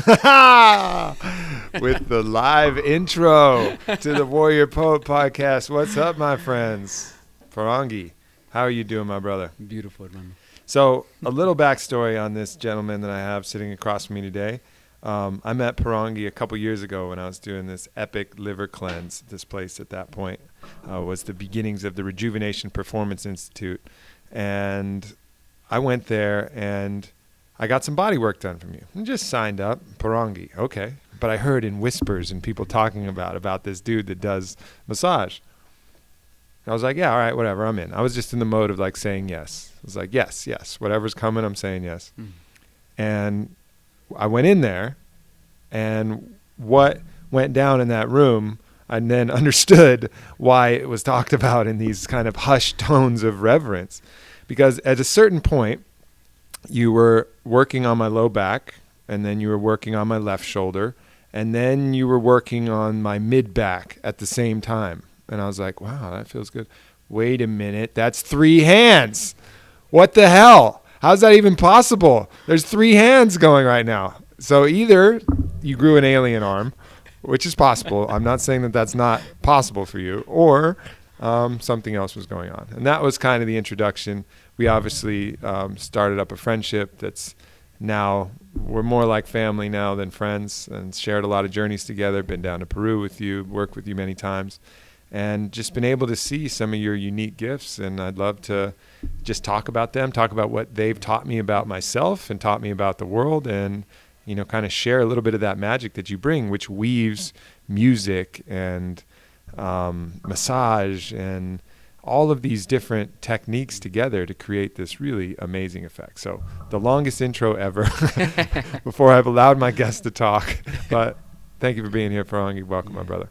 With the live intro to the Warrior Poet Podcast. What's up, my friends? Porangui, how are you doing, my brother? Beautiful, man. So, a little backstory on this gentleman that I have sitting across from me today. I met Porangui a couple years ago when I was doing this epic liver cleanse. This place at that point was the beginnings of the Rejuvenation Performance Institute. And I went there and I got some body work done from you. And just signed up, Porangui, okay. But I heard in whispers and people talking about this dude that does massage. I was like, yeah, all right, whatever, I'm in. I was just in the mode of like saying yes. I was like, yes, whatever's coming, I'm saying yes. And I went in there, and what went down in that room, I then understood why it was talked about in these kind of hushed tones of reverence. Because at a certain point, you were working on my low back, and then you were working on my left shoulder, and then you were working on my mid back at the same time. And I was like, wow, that feels good. Wait a minute, that's 3 hands. What the hell? How's that even possible? There's 3 hands going right now. So either you grew an alien arm, which is possible. I'm not saying that that's not possible for you, or something else was going on. And that was kind of the introduction. We obviously started up a friendship that's now, we're more like family now than friends, and shared a lot of journeys together, been down to Peru with you, worked with you many times, and just been able to see some of your unique gifts. And I'd love to just talk about them, talk about what they've taught me about myself and taught me about the world, and, you know, kind of share a little bit of that magic that you bring, which weaves music and massage and all of these different techniques together to create this really amazing effect. So the longest intro ever before I've allowed my guests to talk. But thank you for being here, Pangi. Welcome, my brother.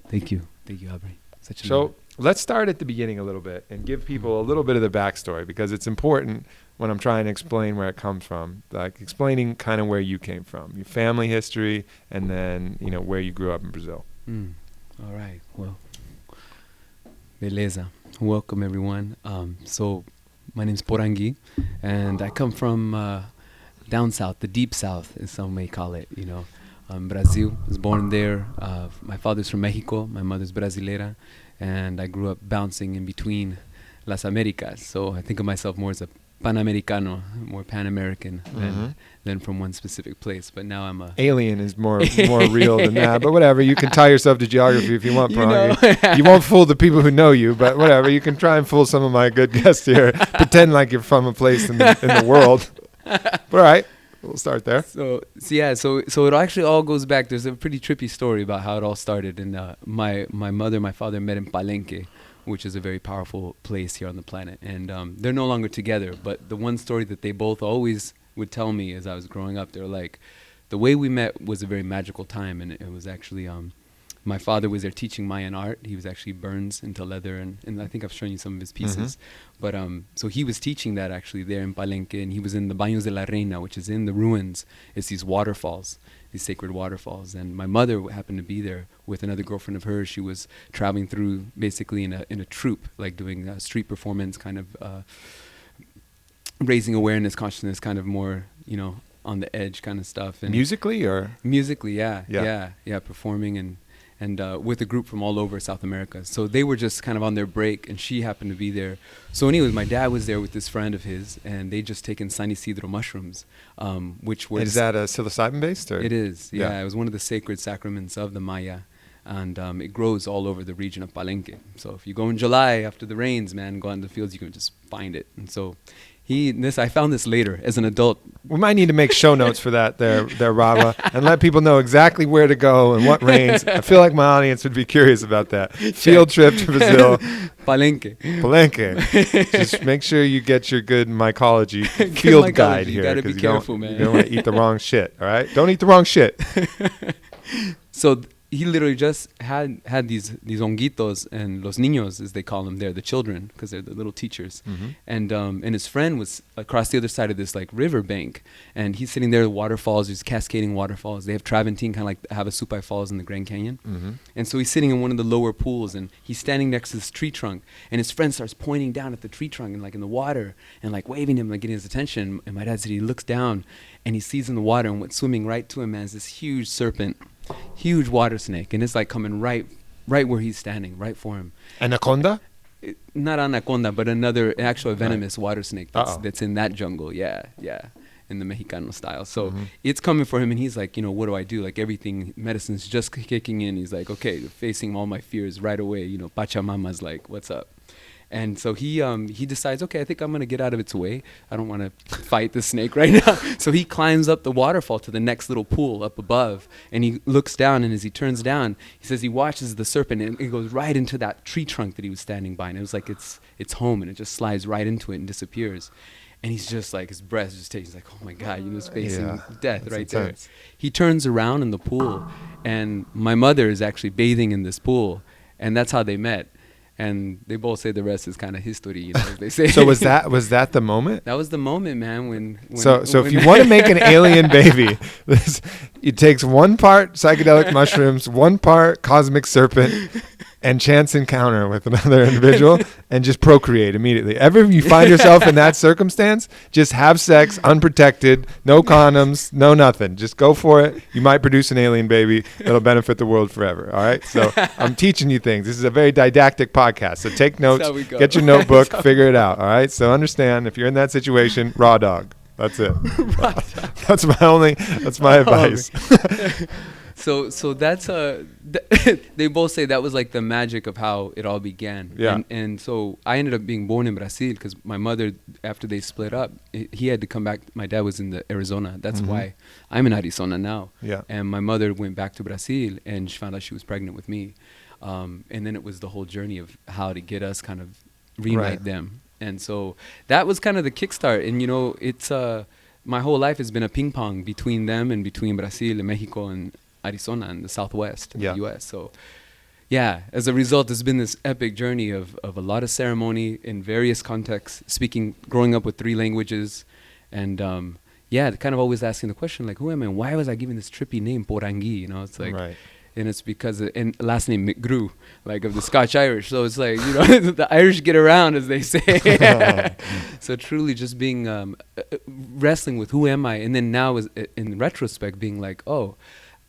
Thank you, Aubrey. So let's start at the beginning a little bit and give people a little bit of the backstory, because it's important when I'm trying to explain where it comes from, like explaining kind of where you came from, your family history, and then, you know, where you grew up in Brazil. All right. Well, beleza. Welcome, everyone. So my name's Porangui, and I come from down south, the deep south, as some may call it, you know. Brazil. I was born there. My father's from Mexico. My mother's Brasileira. And I grew up bouncing in between Las Americas. So I think of myself more as a Panamericano, more Pan-American than from one specific place. But now I'm a... Alien is more real than that. But whatever, you can tie yourself to geography if you want, Porangui. You won't fool the people who know you, but whatever. You can try and fool some of my good guests here. Pretend like you're from a place in the world. But all right. We'll start there. So it actually all goes back. There's a pretty trippy story about how it all started. And my mother and my father met in Palenque, which is a very powerful place here on the planet. And they're no longer together. But the one story that they both always would tell me as I was growing up, they're like, the way we met was a very magical time. And it was actually... my father was there teaching Mayan art. He was actually burns into leather, and I think I've shown you some of his pieces. But so he was teaching that actually there in Palenque, and he was in the Baños de la Reina, which is in the ruins. It's these waterfalls, these sacred waterfalls. And my mother happened to be there with another girlfriend of hers. She was traveling through basically in a troupe, like doing a street performance, kind of raising awareness, consciousness, kind of more, you know, on the edge kind of stuff. And musically, or? Musically, yeah, performing and with a group from all over South America. So they were just kind of on their break, and she happened to be there. So anyways, my dad was there with this friend of his, and they just taken San Isidro mushrooms, which was... Is that a psilocybin-based? Or? It is, yeah. It was one of the sacred sacraments of the Maya, and it grows all over the region of Palenque. So if you go in July after the rains, man, go out in the fields, you can just find it. And so I found this later as an adult. We might need to make show notes for that there, Rava, and let people know exactly where to go and what rains. I feel like my audience would be curious about that. Field trip to Brazil. Palenque. Just make sure you get your good mycology field guide here. You gotta be careful, man. You don't want to eat the wrong shit, all right? Don't eat the wrong shit. So he literally just had these honguitos and los niños, as they call them there, the children, because they're the little teachers. And his friend was across the other side of this like river bank, and he's sitting there. Waterfalls, there's cascading waterfalls. They have Traventin, kind of like Havasupai Falls in the Grand Canyon. And so he's sitting in one of the lower pools, and he's standing next to this tree trunk, and his friend starts pointing down at the tree trunk and like in the water and like waving him, like getting his attention. And my dad said he looks down and he sees in the water, and what's swimming right to him as this huge serpent, huge water snake, and it's like coming right where he's standing, right for him. Anaconda? Not anaconda, but another actual venomous water snake that's in that jungle. Yeah, in the Mexicano style. So it's coming for him, and he's like, what do I do? Like everything, medicine's just kicking in. He's like, okay, facing all my fears right away. Pachamama's like, what's up? And so he decides, okay, I think I'm going to get out of its way. I don't want to fight the snake right now. So he climbs up the waterfall to the next little pool up above, and he looks down, and as he turns down, he says he watches the serpent, and it goes right into that tree trunk that he was standing by, and it was like it's home, and it just slides right into it and disappears. And he's just like, his breath just takes, he's like, oh my God, he's facing death right intense. There. He turns around in the pool, and my mother is actually bathing in this pool, and that's how they met. And they both say the rest is kind of history, as they say. So was that the moment? That was the moment, man. When so if you want to make an alien baby, it takes one part psychedelic mushrooms, one part cosmic serpent, and chance encounter with another individual, and just procreate immediately. Ever if you find yourself in that circumstance, just have sex unprotected, no condoms, no nothing. Just go for it. You might produce an alien baby that'll benefit the world forever. All right. So I'm teaching you things. This is a very didactic podcast. So take notes, get your notebook, figure it out. All right. So understand, if you're in that situation, raw dog. That's it. That's my advice. So that's they both say that was like the magic of how it all began. Yeah. And so I ended up being born in Brazil because my mother, after they split up, he had to come back. My dad was in Arizona. That's why I'm in Arizona now. Yeah. And my mother went back to Brazil, and she found out she was pregnant with me. And then it was the whole journey of how to get us kind of reunite them. And so that was kind of the kickstart. And it's my whole life has been a ping pong between them and between Brazil and Mexico and Arizona in the Southwest of the U.S. So, as a result, there's been this epic journey of a lot of ceremony in various contexts, growing up with 3 languages, and kind of always asking the question, like, who am I? Why was I given this trippy name, Porangui? It's like, and it's because and last name McGrew, like of the Scotch Irish. So it's like, the Irish get around, as they say. So truly just being wrestling with who am I, and then now in retrospect being like, oh,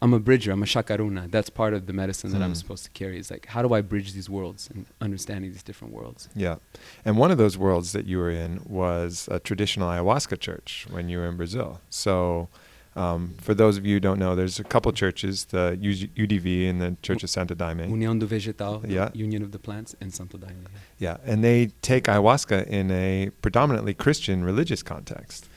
I'm a bridger. I'm a shakaruna. That's part of the medicine that I'm supposed to carry. Is like, how do I bridge these worlds and understanding these different worlds? Yeah. And one of those worlds that you were in was a traditional ayahuasca church when you were in Brazil. So for those of you who don't know, there's a couple churches, the UDV and the Church of Santo Daime. União do Vegetal, Union of the Plants, and Santo Daime. Yeah. And they take ayahuasca in a predominantly Christian religious context.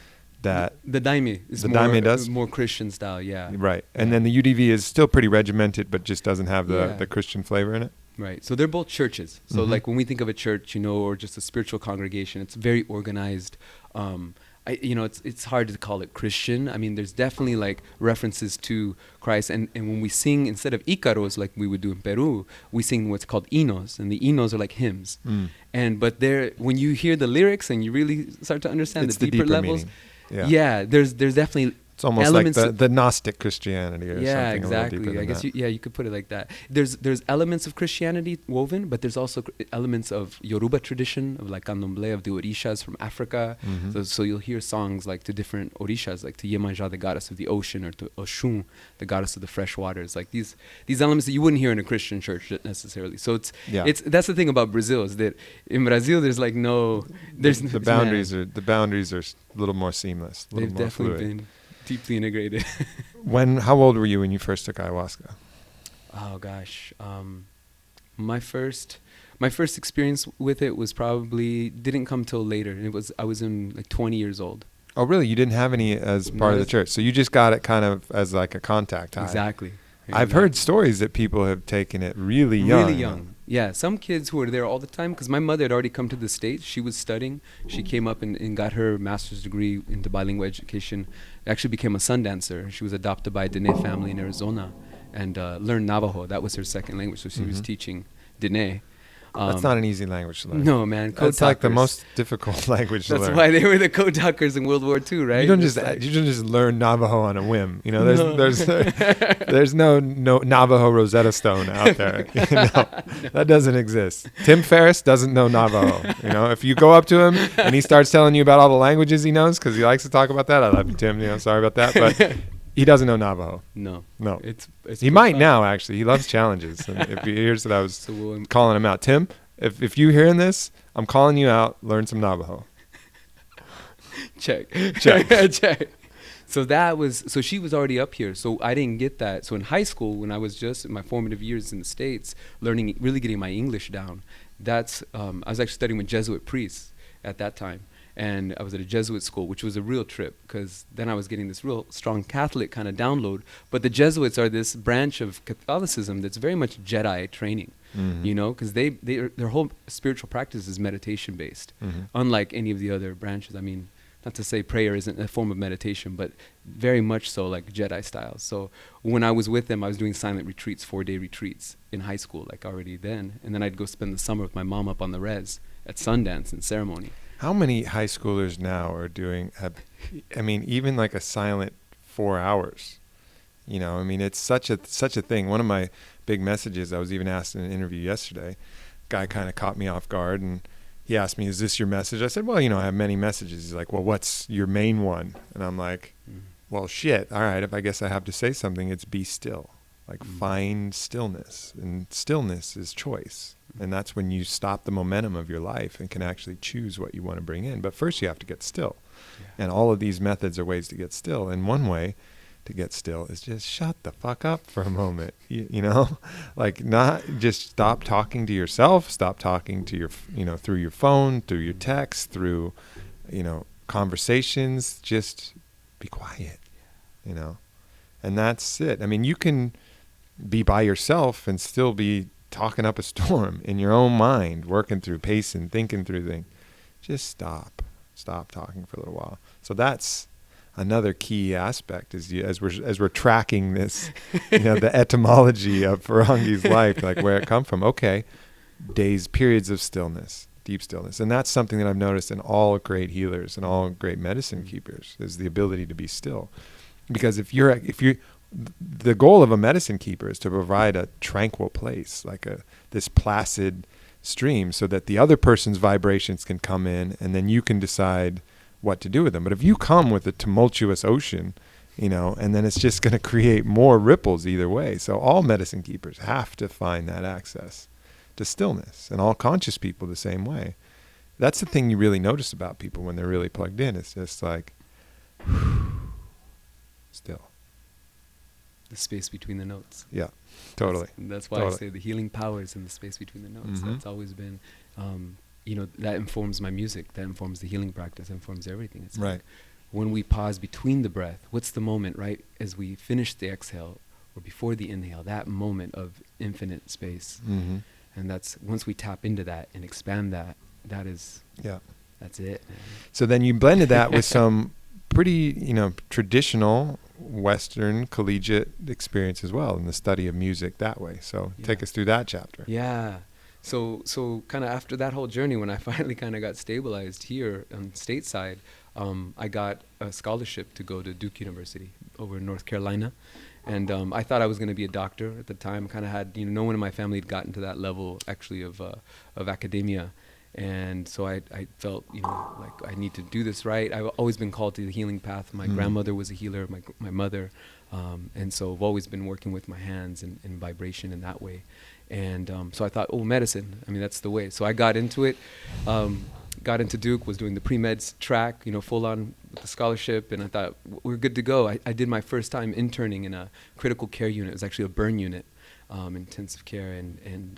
That the Daime is more Christian style, right. And then the UDV is still pretty regimented, but just doesn't have the Christian flavor in it. Right. So they're both churches. So like when we think of a church, or just a spiritual congregation, it's very organized. It's hard to call it Christian. I mean, there's definitely like references to Christ, and when we sing, instead of Icaros like we would do in Peru, we sing what's called hinos, and the hinos are like hymns. But when you hear the lyrics and you really start to understand the deeper levels. Meaning. Yeah, there's definitely it's almost like the Gnostic Christianity or something. Yeah, exactly. A little deeper than I guess that. you could put it like that. There's elements of Christianity woven, but there's also elements of Yoruba tradition, of like candomblé, of the orishas from Africa. So you'll hear songs like to different orishas, like to Yemanjá, the goddess of the ocean, or to Oshun, the goddess of the fresh waters. Like these elements that you wouldn't hear in a Christian church necessarily. So it's that's the thing about Brazil, is that in Brazil there's like the boundaries are a little more seamless. They've definitely been deeply integrated. How old were you when you first took ayahuasca? Oh gosh, my first experience with it was didn't come till later. I was in like 20 years old. Oh really? You didn't have any as part of the church, so you just got it kind of as like a contact high. Exactly. I've heard stories that people have taken it really young. Really young. Yeah, some kids who were there all the time, because my mother had already come to the States. She was studying. She came up and got her master's degree into bilingual education. Actually became a sun dancer. She was adopted by a Dene family in Arizona. and learn Navajo. That was her second language, so she was teaching Diné. That's not an easy language to learn. No, man. Code It's like the talkers. most difficult language to That's learn. why they were the code talkers in World War II, right? You don't It's just learn Navajo on a whim. You know, No. there's no Navajo Rosetta Stone out there. You know? That doesn't exist. Tim Ferriss doesn't know Navajo. You know, if you go up to him and he starts telling you about all the languages he knows, because he likes to talk about that. I love you, Tim. You know, sorry about that, but he doesn't know Navajo. No. No. It's He might now, actually. He loves challenges. And if he hears that I was So we'll calling him out, Tim, if you're hearing this, I'm calling you out. Learn some Navajo. check. Check. Check. So she was already up here. So I didn't get that. So in high school, when I was just in my formative years in the States, learning, really getting my English down, I was actually studying with Jesuit priests at that time. And I was at a Jesuit school, which was a real trip, because then I was getting this real strong Catholic kind of download. But the Jesuits are this branch of Catholicism that's very much Jedi training, you know, because their whole spiritual practice is meditation based, unlike any of the other branches. I mean, not to say prayer isn't a form of meditation, but very much so like Jedi style. So when I was with them, I was doing silent retreats, 4-day retreats in high school, like already then. And then I'd go spend the summer with my mom up on the res at Sundance and ceremony. How many high schoolers now are doing, even like a silent 4 hours? You know, I mean, it's such a thing. One of my big messages, I was even asked in an interview yesterday, guy kind of caught me off guard and he asked me, is this your message? I said, well, you know, I have many messages. He's like, well, what's your main one? And I'm like, well, shit. All right. If I guess I have to say something, it's be still. Like find stillness, and stillness is choice. And that's when you stop the momentum of your life and can actually choose what you want to bring in. But first you have to get still. Yeah. And all of these methods are ways to get still. And one way to get still is just shut the fuck up for a moment. You know, like not just stop talking to yourself, stop talking to your, you know, through your phone, through your text, through, you know, conversations, just be quiet, you know, and that's it. I mean, you can be by yourself and still be talking up a storm in your own mind, working through, pacing, thinking through things. Just stop talking for a little while. So that's another key aspect is as we're tracking this, you know, the etymology of Poranguy's life, like where it come from. Okay, periods of stillness, deep stillness. And that's something that I've noticed in all great healers and all great medicine keepers is the ability to be still. Because if you the goal of a medicine keeper is to provide a tranquil place, like this placid stream, so that the other person's vibrations can come in and then you can decide what to do with them. But if you come with a tumultuous ocean, you know, and then it's just going to create more ripples either way. So all medicine keepers have to find that access to stillness, and all conscious people the same way. That's the thing you really notice about people when they're really plugged in. It's just like, still. The space between the notes. Yeah, totally. That's why totally. I say the healing power is in the space between the notes. Mm-hmm. That's always been, you know, that informs my music. That informs the healing practice. That informs everything. It's Right. like when we pause between the breath, what's the moment, right? As we finish the exhale or before the inhale, that moment of infinite space. Mm-hmm. And that's, once we tap into that and expand that, that's it, man. So then you blended that with some pretty, you know, traditional Western collegiate experience as well in the study of music that way. So take us through that chapter. Yeah. So kind of after that whole journey, when I finally kind of got stabilized here on stateside, I got a scholarship to go to Duke University over in North Carolina. And I thought I was going to be a doctor at the time. Kind of had, you know, no one in my family had gotten to that level actually of academia. And so I felt, you know, like I need to do this right. I've always been called to the healing path. My grandmother was a healer, my mother. And so I've always been working with my hands and vibration in that way. And so I thought, oh, medicine, I mean, that's the way. So I got into it, got into Duke, was doing the pre-meds track, you know, full on with the scholarship. And I thought, we're good to go. I did my first time interning in a critical care unit. It was actually a burn unit, intensive care. And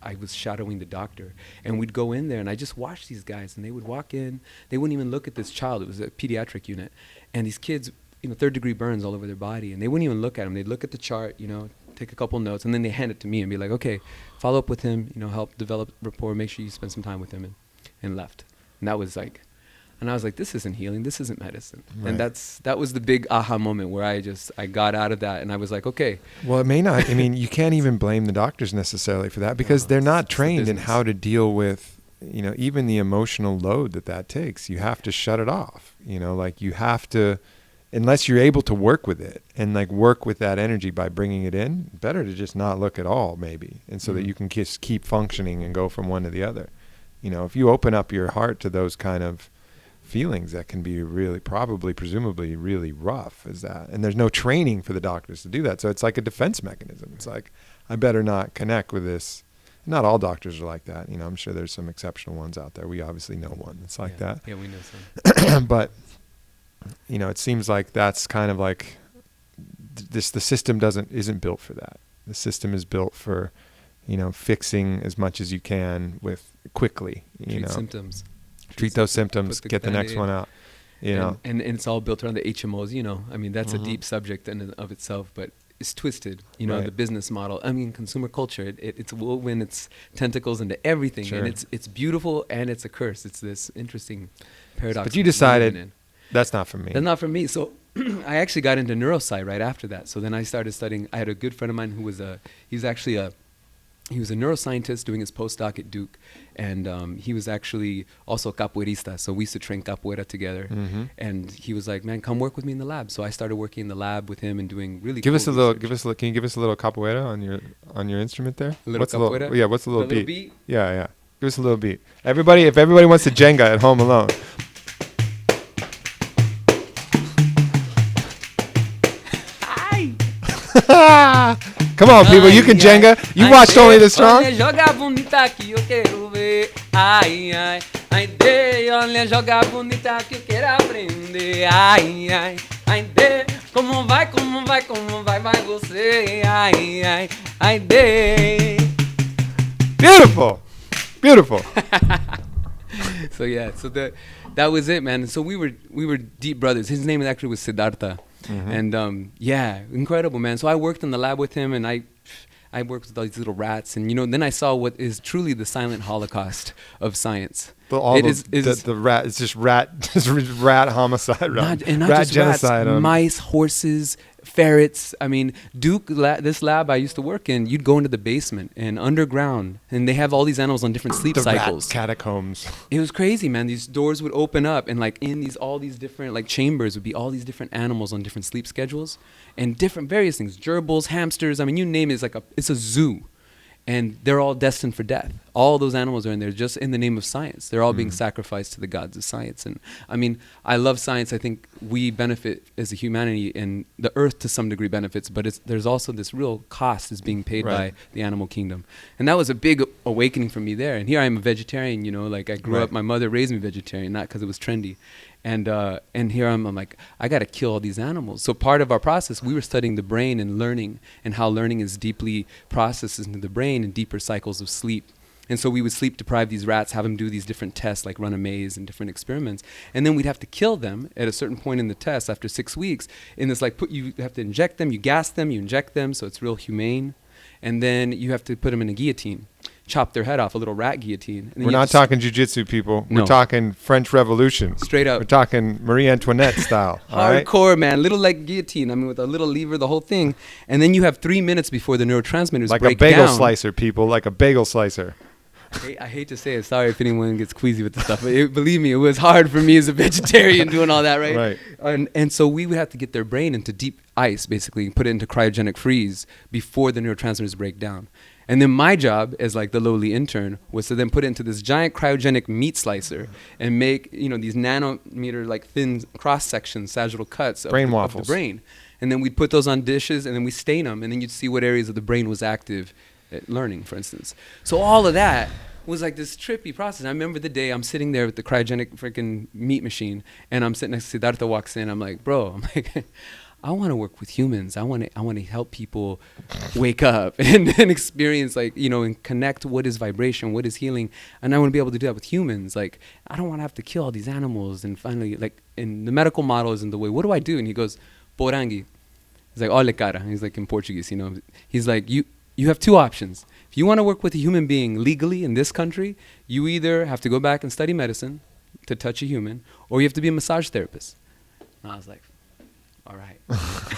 I was shadowing the doctor. And we'd go in there, and I just watched these guys. And they would walk in. They wouldn't even look at this child. It was a pediatric unit. And these kids, you know, 3rd-degree burns all over their body. And they wouldn't even look at them. They'd look at the chart, you know, take a couple notes, and then they hand it to me and be like, okay, follow up with him, you know, help develop rapport, make sure you spend some time with him, and left. And that was like, And I was like, this isn't healing, this isn't medicine. Right. And that was the big aha moment where I got out of that, and I was like, okay. Well, it may not. I mean, you can't even blame the doctors necessarily for that, because they're not trained in how to deal with, even the emotional load that takes. You have to shut it off. Like you have to, unless you're able to work with it and like work with that energy by bringing it in, better to just not look at all maybe. And so that you can just keep functioning and go from one to the other. If you open up your heart to those kind of feelings, that can be really, probably, presumably really rough as that. And there's no training for the doctors to do that. So it's like a defense mechanism. It's like, I better not connect with this. Not all doctors are like that. I'm sure there's some exceptional ones out there. We obviously know one that's like that. Yeah, we know some. But, it seems like that's kind of like the system isn't built for that. The system is built for, fixing as much as you can with quickly, Treat symptoms. Treat those symptoms, get the next one out, And it's all built around the HMOs, I mean, that's a deep subject in and of itself, but it's twisted, right. The business model. I mean, consumer culture, it's woven its tentacles into everything. Sure. And it's beautiful and it's a curse. It's this interesting paradox. But you decided that's not for me. That's not for me. So I actually got into neurosci right after that. So then I started studying. I had a good friend of mine who was he was a neuroscientist doing his postdoc at Duke, and he was actually also a capoeirista. So we used to train capoeira together. Mm-hmm. And he was like, "Man, come work with me in the lab." So I started working in the lab with him and doing really. Can you cool give us a little capoeira on your instrument there? A little capoeira? Yeah, what's the little little beat? Yeah. Give us a little beat. If everybody wants to Jenga at home alone. Come on, people, you can Jenga. You watched Only the Strong? Olha, joga bonita que eu quero ver. Ai, ai, ai, de. Olha, joga bonita que eu quero aprender. Ai, ai, ai, de. Como vai você? Ai, ai, ai, de. Beautiful. So yeah, that was it, man. So we were deep brothers. His name actually was Siddhartha. Mm-hmm. And incredible, man. So I worked in the lab with him, and I worked with all these little rats, and then I saw what is truly the silent holocaust of science. The rat, it's just rat homicide, not rat just genocide, rats, mice, horses, ferrets. I mean, Duke, this lab I used to work in, you'd go into the basement and underground, and they have all these animals on different sleep cycles. Rat catacombs. It was crazy, man. These doors would open up, and like in all these different like chambers would be all these different animals on different sleep schedules, and different various things, gerbils, hamsters. I mean, you name it. It's a zoo. And they're all destined for death. All those animals are in there just in the name of science. They're all being sacrificed to the gods of science. And I mean, I love science. I think we benefit as a humanity, and the earth to some degree benefits, but there's also this real cost that's being paid by the animal kingdom. And that was a big awakening for me there. And here I am a vegetarian, like I grew up, my mother raised me vegetarian, not because it was trendy. And here I'm like, I got to kill all these animals. So part of our process, we were studying the brain and learning, and how learning is deeply processed into the brain and deeper cycles of sleep. And so we would sleep deprive these rats, have them do these different tests, like run a maze and different experiments. And then we'd have to kill them at a certain point in the test after 6 weeks. And it's like, you have to inject them, you gas them, you inject them, so it's real humane. And then you have to put them in a guillotine. Chop their head off, a little rat guillotine. We're not talking jiu-jitsu, people. No. We're talking French Revolution. Straight up. We're talking Marie Antoinette style. Hardcore, man. Little like guillotine. I mean, with a little lever, the whole thing. And then you have 3 minutes before the neurotransmitters like break a bagel down. slicer, people. Like a bagel slicer. I hate to say it. Sorry if anyone gets queasy with this stuff. But believe me, it was hard for me as a vegetarian doing all that, right? Right. And so we would have to get their brain into deep ice, basically, and put it into cryogenic freeze before the neurotransmitters break down. And then my job as like the lowly intern was to then put it into this giant cryogenic meat slicer and make, these nanometer like thin cross sections, sagittal cuts of the brain. And then we'd put those on dishes, and then we stain them, and then you'd see what areas of the brain was active at learning, for instance. So all of that was like this trippy process. I remember the day I'm sitting there with the cryogenic freaking meat machine, and I'm sitting next to Siddhartha, walks in. I'm like, bro, I want to work with humans. I want to help people wake up and experience and connect what is vibration, what is healing. And I want to be able to do that with humans. Like, I don't want to have to kill all these animals. And finally, in the medical model is in the way, what do I do? And he goes, Porangui. He's like, ole cara. He's like in Portuguese, He's like, you have two options. If you want to work with a human being legally in this country, you either have to go back and study medicine, to touch a human, or you have to be a massage therapist. And I was like, all right.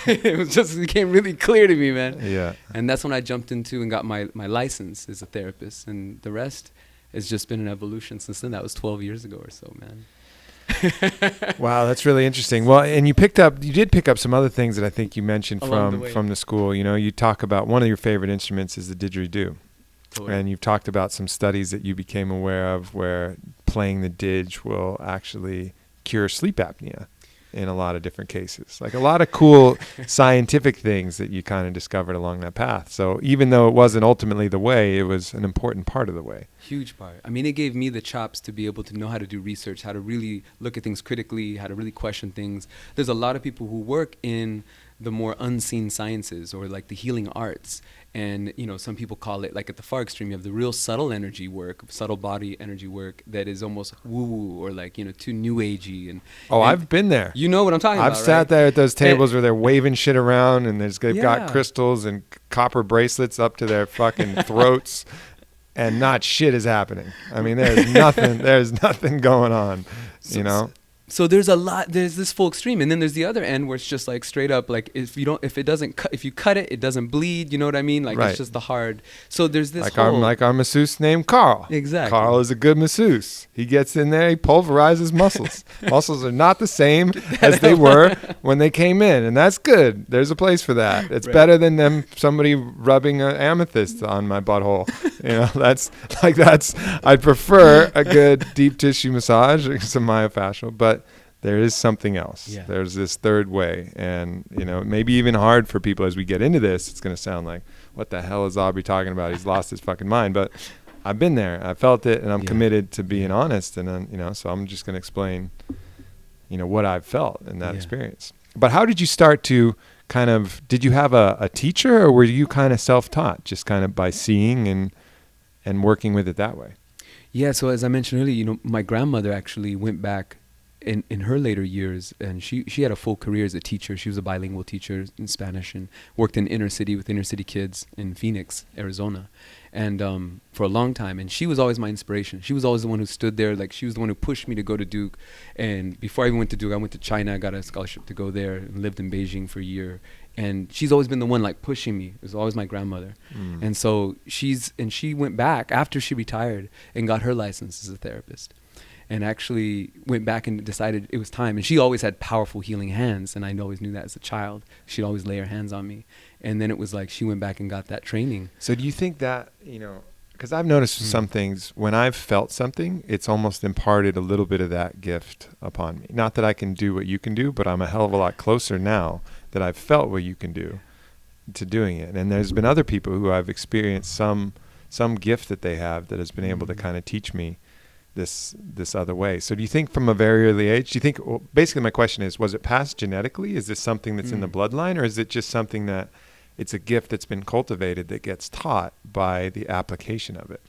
It became really clear to me, man. Yeah. And that's when I jumped into and got my license as a therapist. And the rest has just been an evolution since then. That was 12 years ago or so, man. Wow, that's really interesting. Well, and you did pick up some other things that I think you mentioned from the school. You know, you talk about one of your favorite instruments is the didgeridoo. Totally. And you've talked about some studies that you became aware of where playing the didge will actually cure sleep apnea in a lot of different cases. Like a lot of cool scientific things that you kind of discovered along that path. So even though it wasn't ultimately the way, it was an important part of the way. Huge part. I mean, it gave me the chops to be able to know how to do research, how to really look at things critically, how to really question things. There's a lot of people who work in the more unseen sciences or like the healing arts. And, you know, some people call it, like at the far extreme, you have the real subtle energy work, subtle body energy work that is almost woo-woo or like, you know, too new agey. And I've been there. You know what I'm talking about, I've sat there at those tables where they're waving shit around and they've got crystals and copper bracelets up to their fucking throats and not shit is happening. I mean, there's nothing going on, you know? So there's this full extreme, and then there's the other end where it's just like straight up, like if you cut it, it doesn't bleed. You know what I mean? Like It's just the hard. So there's this our masseuse named Carl. Exactly. Carl is a good masseuse. He gets in there, he pulverizes muscles. Muscles are not the same as they were when they came in, and that's good. There's a place for that. It's better than somebody rubbing an amethyst on my butthole. You know, I'd prefer a good deep tissue massage, some myofascial, but there is something else. Yeah. There's this third way. And, you know, maybe even hard for people as we get into this. It's going to sound like, what the hell is Aubrey talking about? He's lost his fucking mind. But I've been there. I felt it, and I'm committed to being honest. And then, you know, so I'm just going to explain, you know, what I've felt in that experience. But how did you start to did you have a teacher, or were you kind of self-taught, just kind of by seeing and working with it that way? Yeah, so as I mentioned earlier, you know, my grandmother actually went back in her later years, and she had a full career as a teacher. She was a bilingual teacher in Spanish and worked in inner city with inner city kids in Phoenix, Arizona, and for a long time. And she was always my inspiration. She was always the one who stood there. Like, she was the one who pushed me to go to Duke. And before I even went to Duke, I went to China. I got a scholarship to go there and lived in Beijing for a year. And she's always been the one like pushing me. It was always my grandmother. And so she went back after she retired and got her license as a therapist. And actually went back and decided it was time. And she always had powerful healing hands, and I always knew that as a child. She'd always lay her hands on me. And then it was like she went back and got that training. So do you think that, you know, because I've noticed some things, when I've felt something, it's almost imparted a little bit of that gift upon me. Not that I can do what you can do, but I'm a hell of a lot closer now that I've felt what you can do to doing it. And there's been other people who I've experienced some gift that they have that has been able to kind of teach me this other way. So do you think from a very early age, basically my question is, was it passed genetically? Is this something that's in the bloodline, or is it just something that it's a gift that's been cultivated that gets taught by the application of it?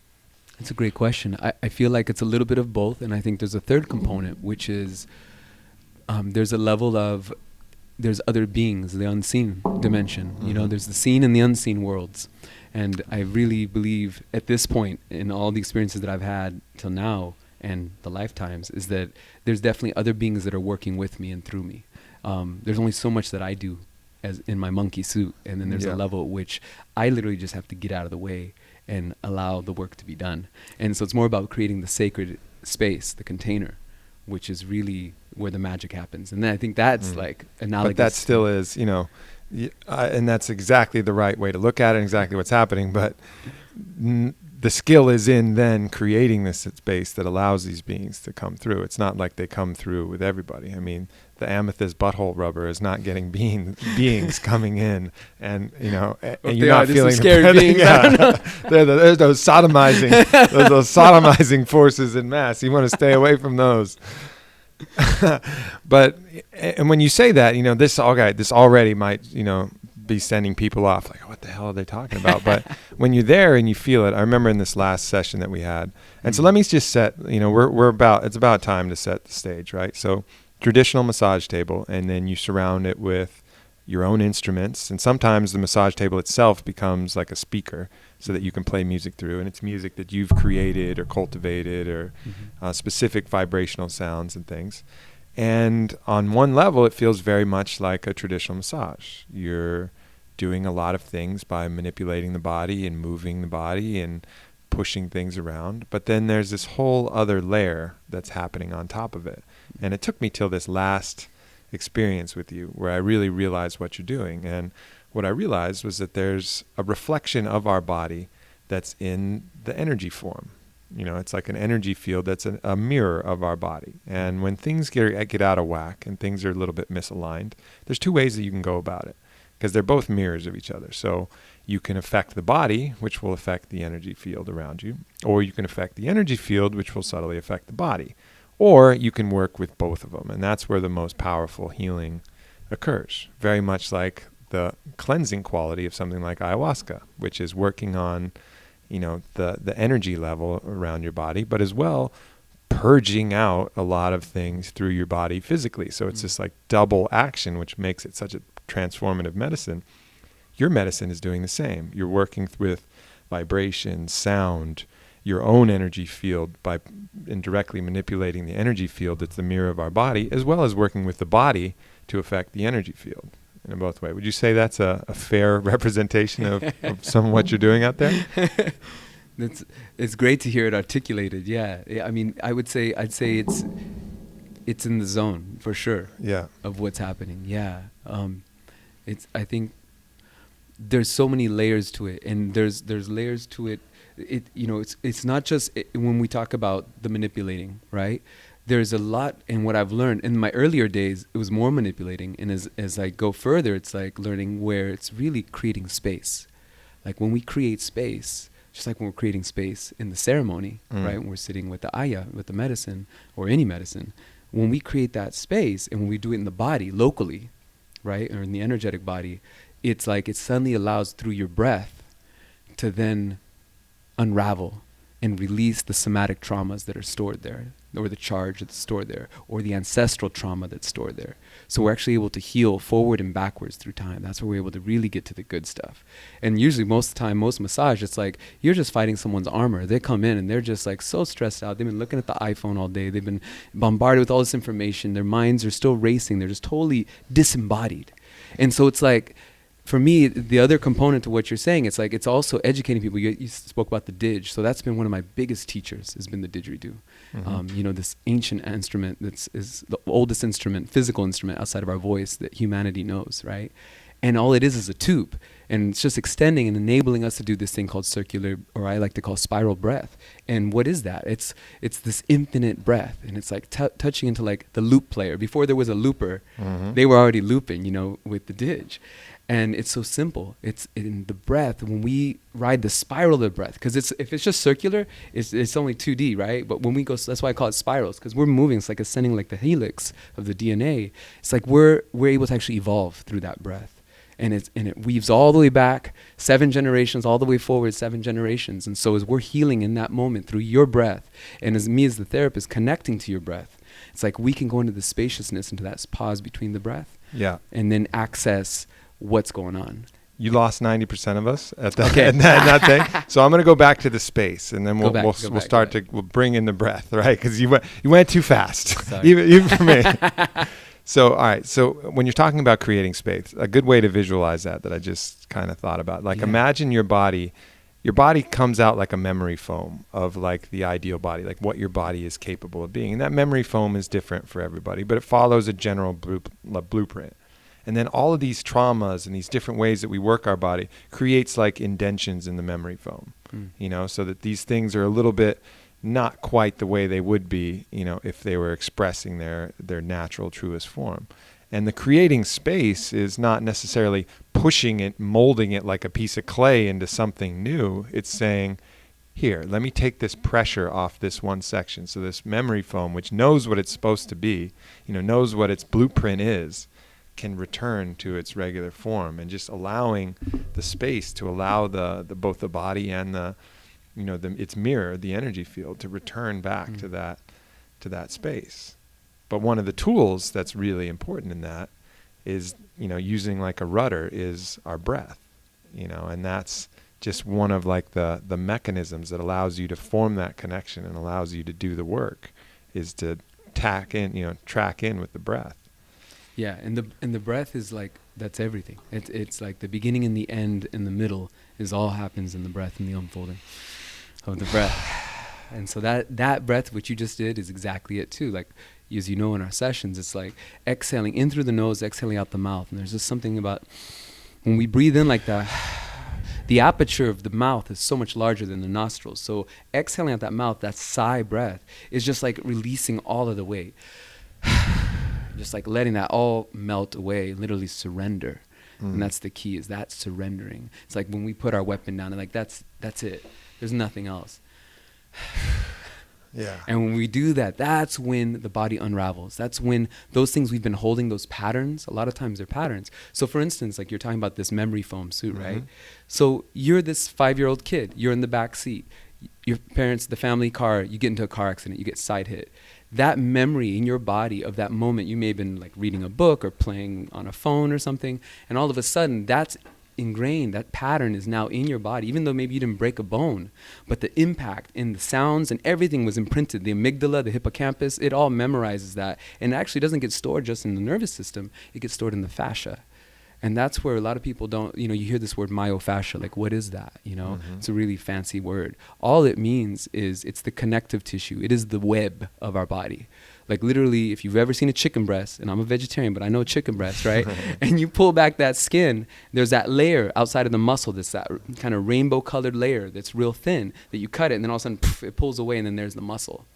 That's a great question. I feel like it's a little bit of both, and I think there's a third component, which is there's a level of, there's other beings, the unseen dimension. You know, there's the seen and the unseen worlds. And I really believe at this point in all the experiences that I've had till now and the lifetimes is that there's definitely other beings that are working with me and through me. There's only so much that I do as in my monkey suit. And then there's a level at which I literally just have to get out of the way and allow the work to be done. And so it's more about creating the sacred space, the container, which is really where the magic happens. And then I think that's like analogous. But that still is, you know, and that's exactly the right way to look at it, and exactly what's happening. But the skill is in then creating this space that allows these beings to come through. It's not like they come through with everybody. I mean, the amethyst butthole rubber is not getting beings coming in, and you know, and you're not feeling scary beings. There's those sodomizing forces in mass. You want to stay away from those. But and when you say that, you know, this already might, you know, be sending people off like, what the hell are they talking about? But when you're there and you feel it, I remember in this last session that we had, and so let me just set, you know, it's about time to set the stage, right? So traditional massage table, and then you surround it with your own instruments, and sometimes the massage table itself becomes like a speaker so that you can play music through, and it's music that you've created or cultivated or specific vibrational sounds and things. And on one level, it feels very much like a traditional massage. You're doing a lot of things by manipulating the body and moving the body and pushing things around. But then there's this whole other layer that's happening on top of it. And it took me till this last experience with you where I really realized what you're doing. And what I realized was that there's a reflection of our body that's in the energy form. You know, it's like an energy field that's a mirror of our body. And when things get out of whack and things are a little bit misaligned, there's two ways that you can go about it, because they're both mirrors of each other. So you can affect the body, which will affect the energy field around you, or you can affect the energy field, which will subtly affect the body, or you can work with both of them. And that's where the most powerful healing occurs, very much like the cleansing quality of something like ayahuasca, which is working on, you know, the energy level around your body, but as well purging out a lot of things through your body physically. So it's this like double action, which makes it such a transformative medicine. Your medicine is doing the same. You're working with vibration, sound, your own energy field by indirectly manipulating the energy field that's the mirror of our body, as well as working with the body to affect the energy field in both ways. Would you say that's a fair representation of some of what you're doing out there? It's great to hear it articulated. Yeah. I mean, I'd say it's in the zone for sure. Yeah. Of what's happening. Yeah. I think there's so many layers to it, and there's layers to it. It's not just when we talk about the manipulating, right? There's a lot in what I've learned. In my earlier days, it was more manipulating, and as I go further, it's like learning where it's really creating space. Like when we create space, just like when we're creating space in the ceremony, right? When we're sitting with the aya, with the medicine, or any medicine, when we create that space, and when we do it in the body, locally, right, or in the energetic body, it's like it suddenly allows through your breath to then unravel and release the somatic traumas that are stored there, or the charge that's stored there, or the ancestral trauma that's stored there. So we're actually able to heal forward and backwards through time. That's where we're able to really get to the good stuff. And usually most of the time, most massage, it's like you're just fighting someone's armor. They come in and they're just like so stressed out. They've been looking at the iPhone all day. They've been bombarded with all this information. Their minds are still racing. They're just totally disembodied. And so it's like, for me, the other component to what you're saying, it's like it's also educating people. You spoke about the didge, so that's been one of my biggest teachers. Has been the didgeridoo. This ancient instrument is the oldest instrument, physical instrument outside of our voice that humanity knows, right? And all it is a tube, and it's just extending and enabling us to do this thing called circular, or I like to call spiral breath. And what is that? It's this infinite breath, and it's like touching into like the loop player. Before there was a looper, they were already looping, with the didge. And it's so simple. It's in the breath. When we ride the spiral of the breath, because if it's just circular, it's only 2D, right? But when we go, that's why I call it spirals, because we're moving. It's like ascending like the helix of the DNA. It's like we're able to actually evolve through that breath, and it weaves all the way back 7 generations, all the way forward 7 generations. And so as we're healing in that moment through your breath, and as me as the therapist connecting to your breath, it's like we can go into the spaciousness, into that pause between the breath, and then access what's going on. You lost 90% of us at that, at that thing. So I'm going to go back to the space, and then we'll bring in the breath, right? Because you went too fast, even for me. So all right. So when you're talking about creating space, a good way to visualize that I just kind of thought about, like imagine your body. Your body comes out like a memory foam of like the ideal body, like what your body is capable of being. And that memory foam is different for everybody, but it follows a general blueprint. And then all of these traumas and these different ways that we work our body creates like indentions in the memory foam, so that these things are a little bit not quite the way they would be, if they were expressing their natural, truest form. And the creating space is not necessarily pushing it, molding it like a piece of clay into something new. It's saying, here, let me take this pressure off this one section. So this memory foam, which knows what it's supposed to be, knows what its blueprint is, can return to its regular form, and just allowing the space to allow the both the body and its mirror, the energy field, to return back to that space. But one of the tools that's really important in that is, using like a rudder is our breath, and that's just one of like the mechanisms that allows you to form that connection and allows you to do the work, is to track in with the breath. Yeah, and the breath is like, that's everything. It's like the beginning and the end and the middle is all happens in the breath and the unfolding of the breath. And so that breath, which you just did, is exactly it too. Like, as you know, in our sessions, it's like exhaling in through the nose, exhaling out the mouth. And there's just something about when we breathe in like that, the aperture of the mouth is so much larger than the nostrils. So exhaling out that mouth, that sigh breath, is just like releasing all of the weight. Just like letting that all melt away, literally surrender. And that's the key, is that surrendering. It's like when we put our weapon down and like, that's it. There's nothing else. Yeah. And when we do that, that's when the body unravels. That's when those things we've been holding, those patterns, a lot of times they're patterns. So for instance, like you're talking about this memory foam suit, right? So you're this 5-year-old kid, you're in the back seat. Your parents, the family car, you get into a car accident, you get side hit. That memory in your body of that moment, you may have been like reading a book or playing on a phone or something, and all of a sudden that's ingrained, that pattern is now in your body, even though maybe you didn't break a bone, but the impact and the sounds and everything was imprinted. The amygdala, the hippocampus, it all memorizes that. And it actually doesn't get stored just in the nervous system, it gets stored in the fascia. And that's where a lot of people don't, you hear this word myofascial, like what is that? It's a really fancy word. All it means is it's the connective tissue. It is the web of our body. Like literally, if you've ever seen a chicken breast, and I'm a vegetarian, but I know chicken breast, right? And you pull back that skin, there's that layer outside of the muscle, that's that kind of rainbow colored layer that's real thin, that you cut it, and then all of a sudden, it pulls away, and then there's the muscle.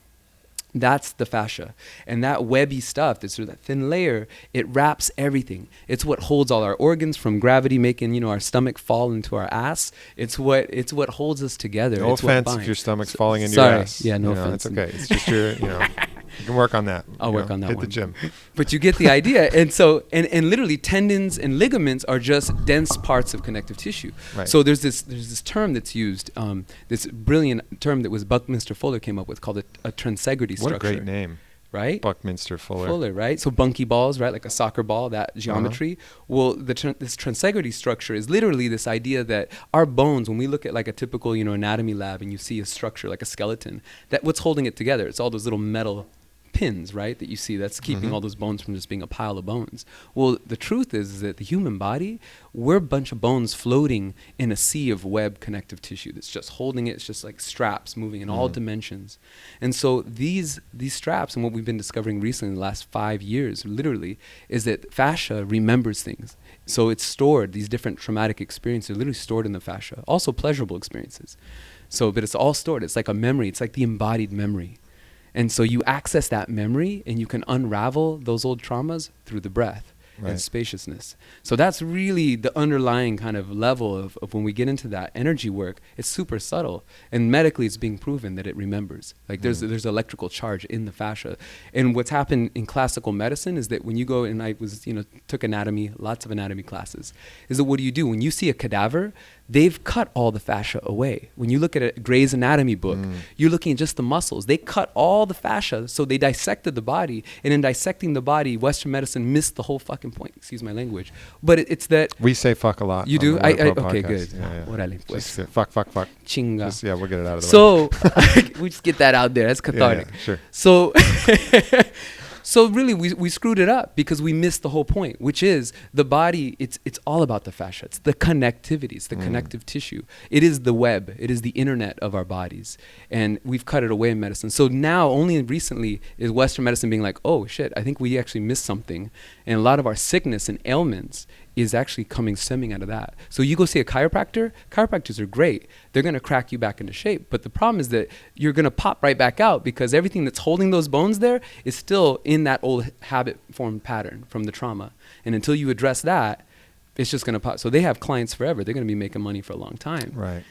That's the fascia. And that webby stuff, that's sort of that thin layer, it wraps everything. It's what holds all our organs from gravity making, our stomach fall into our ass. It's what holds us together. No it's offense if your stomach's falling into your ass. Yeah, no offense. It's okay. It's just your, you can work on that. I'll work on that Hit one. the gym. But you get the idea. And so, and literally tendons and ligaments are just dense parts of connective tissue. Right. So there's this term that's used, this brilliant term that was Buckminster Fuller came up with, called a tensegrity structure. What a great name. Right? Buckminster Fuller. Right? So bunky balls, right? Like a soccer ball, that geometry. Well, this tensegrity structure is literally this idea that our bones, when we look at like a typical, anatomy lab and you see a structure like a skeleton, that what's holding it together, it's all those little metal pins, right, that you see that's keeping all those bones from just being a pile of bones. Well, the truth is that the human body, we're a bunch of bones floating in a sea of web connective tissue that's just holding it. It's just like straps moving in all dimensions. And so these straps, and what we've been discovering recently in the last 5 years, literally, is that fascia remembers things. So it's stored, these different traumatic experiences are literally stored in the fascia. Also pleasurable experiences. So, but it's all stored. It's like a memory. It's like the embodied memory. And so you access that memory and you can unravel those old traumas through the breath and spaciousness. So that's really the underlying kind of level of when we get into that energy work. It's super subtle. And medically it's being proven that it remembers. Like there's electrical charge in the fascia. And what's happened in classical medicine is that when you go, and I was, took anatomy, lots of anatomy classes, is that what do? When you see a cadaver, they've cut all the fascia away. When you look at a Gray's Anatomy book, you're looking at just the muscles. They cut all the fascia, so they dissected the body. And in dissecting the body, Western medicine missed the whole fucking point. Excuse my language. But it's that... We say fuck a lot. You do? Okay, podcast. good. Yeah. Orale, pues. Just fuck. Chinga. Just, we'll get it out of the way. So, we just get that out there. That's cathartic. Yeah, sure. So... So really, we screwed it up because we missed the whole point, which is the body, it's all about the fascia. It's the connectivity. It's the connective tissue. It is the web. It is the internet of our bodies. And we've cut it away in medicine. So now, only recently, is Western medicine being like, oh, shit, I think we actually missed something. And a lot of our sickness and ailments is actually stemming out of that. So you go see a chiropractor, chiropractors are great. They're going to crack you back into shape. But the problem is that you're going to pop right back out because everything that's holding those bones there is still in that old habit formed pattern from the trauma. And until you address that, it's just going to pop. So they have clients forever. They're going to be making money for a long time. Right.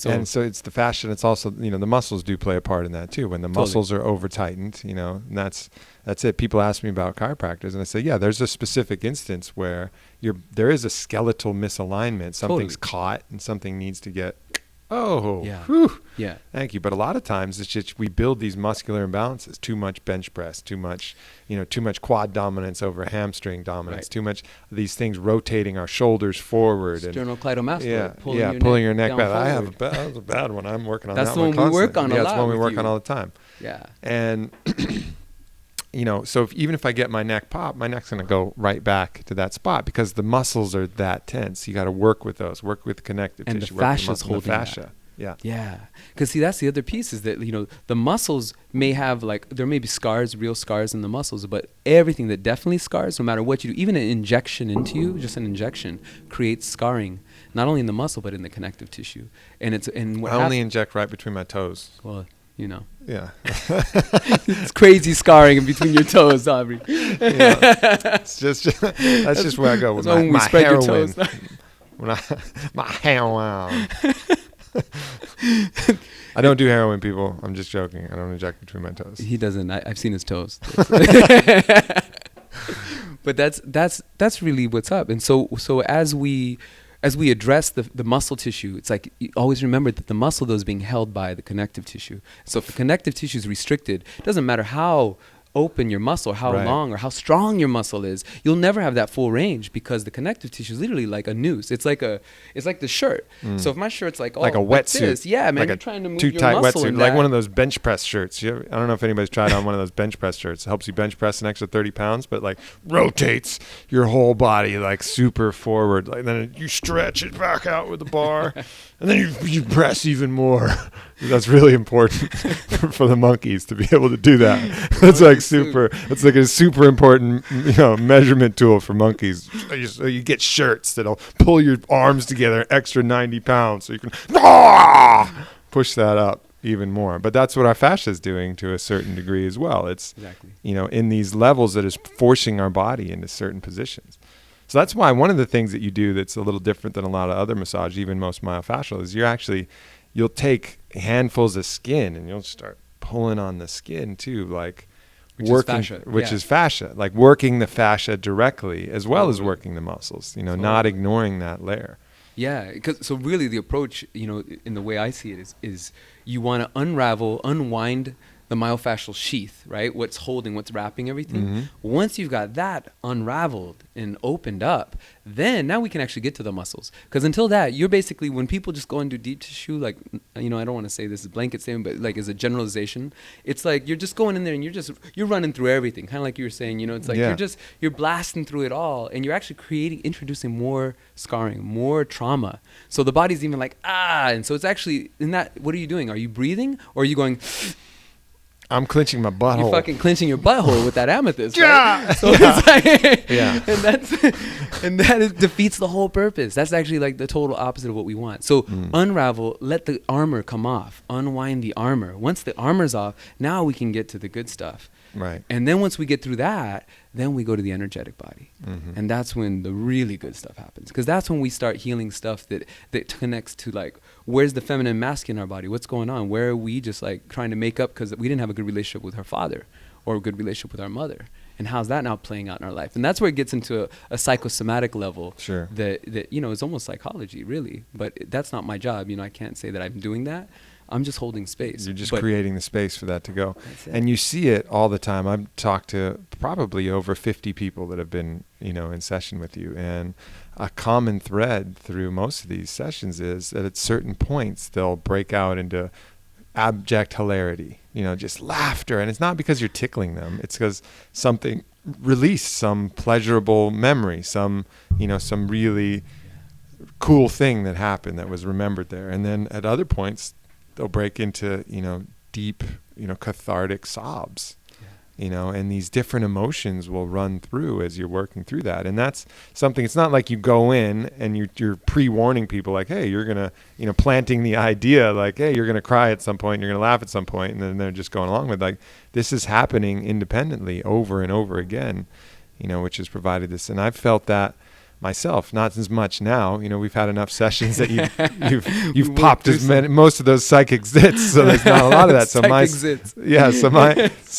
And so it's the fascia. It's also, the muscles do play a part in that too. When the muscles are over tightened, and that's it. People ask me about chiropractors and I say, yeah, there's a specific instance where there is a skeletal misalignment. Something's caught and something needs to get Oh, Yeah. whew. Yeah. Thank you. But a lot of times it's just we build these muscular imbalances, too much bench press, too much quad dominance over hamstring dominance, Right. too much of these things rotating our shoulders forward. Sternocleidomastoid. Pulling your neck down back. forward. That was a bad one. I'm working on That's that the one one we work constantly. on a That's lot one we with work you. on all the time. Yeah. And so even if I get my neck pop, my neck's going to go right back to that spot because the muscles are that tense. You got to work with those, work with connective And the tissue, work with fascia's holding the fascia. Yeah. Yeah. Because see, that's the other piece is that, the muscles may have there may be scars, real scars in the muscles, but everything that definitely scars, no matter what you do, even an injection into you, just an injection, creates scarring, not only in the muscle, but in the connective tissue. And what I only inject right between my toes. well, Yeah. it's crazy scarring in between your toes, Aubrey. It's that's just where I go with That's when we my spread your heroin. toes. My heroin. I don't do heroin, people. I'm just joking. I don't inject between my toes. He doesn't. I've seen his toes. But that's really what's up. And so as we address the muscle tissue, it's like you always remember that the muscle though is being held by the connective tissue. So if the connective tissue is restricted, it doesn't matter how open your muscle, how Right. long or how strong your muscle is, you'll never have that full range because the connective tissue is literally like a noose. It's like the shirt. So if my shirt's like a wetsuit, this, yeah, man, like you're a trying to move too your tight muscle wetsuit, in like that. one of those bench press shirts. I don't know if anybody's tried on one of those bench press shirts. It helps you bench press an extra 30 pounds, but like rotates your whole body like super forward. Like then you stretch it back out with the bar, and then you press even more. That's really important for the monkeys to be able to do that. That's like super. It's like a super important measurement tool for monkeys. So you get shirts that'll pull your arms together an extra 90 pounds, so you can push that up even more. But that's what our fascia is doing to a certain degree as well. It's Exactly. in these levels that is forcing our body into certain positions. So that's why one of the things that you do that's a little different than a lot of other massage, even most myofascial, is you'll take handfuls of skin and you'll start pulling on the skin too, like Which is fascia, like working the fascia directly as well as working the muscles, not ignoring that layer. Yeah, so really the approach, in the way I see it is you want to unwind the myofascial sheath, right? What's wrapping everything. Mm-hmm. Once you've got that unraveled and opened up, then now we can actually get to the muscles. Because until that, you're basically, when people just go and do deep tissue, like, I don't want to say this is a blanket statement, but like as a generalization, it's like you're just going in there and you're running through everything. Kind of like you were saying, it's like you're blasting through it all, and you're actually introducing more scarring, more trauma. So the body's even like, and so it's actually, in that, what are you doing? Are you breathing, or are you going... I'm clenching my butthole. You're fucking clenching your butthole with that amethyst, Yeah. right? So it's like, Yeah. and that defeats the whole purpose. That's actually like the total opposite of what we want. So unravel, let the armor come off, unwind the armor. Once the armor's off, now we can get to the good stuff. Right. And then once we get through that, then we go to the energetic body. Mm-hmm. And that's when the really good stuff happens. Because that's when we start healing stuff that connects to like, where's the feminine and masculine in our body? What's going on? Where are we just like trying to make up because we didn't have a good relationship with our father or a good relationship with our mother? And how's that now playing out in our life? And that's where it gets into a psychosomatic level. Sure. That is almost psychology, really. But that's not my job. I can't say that I'm doing that. I'm just holding space. You're just creating the space for that to go. And you see it all the time. I've talked to probably over 50 people that have been, in session with you. And a common thread through most of these sessions is that at certain points, they'll break out into abject hilarity, just laughter. And it's not because you're tickling them. It's because something released, some pleasurable memory, some really cool thing that happened that was remembered there. And then at other points, they'll break into, deep, cathartic sobs, and these different emotions will run through as you're working through that. And that's something, it's not like you go in and you're pre-warning people like, hey, you're going to, planting the idea like, hey, you're going to cry at some point, you're going to laugh at some point, and then they're just going along with like, this is happening independently over and over again, which has provided this. And I've felt that myself, not as much now. We've had enough sessions that you've popped most of those psychic zits, so there's not a lot of that. So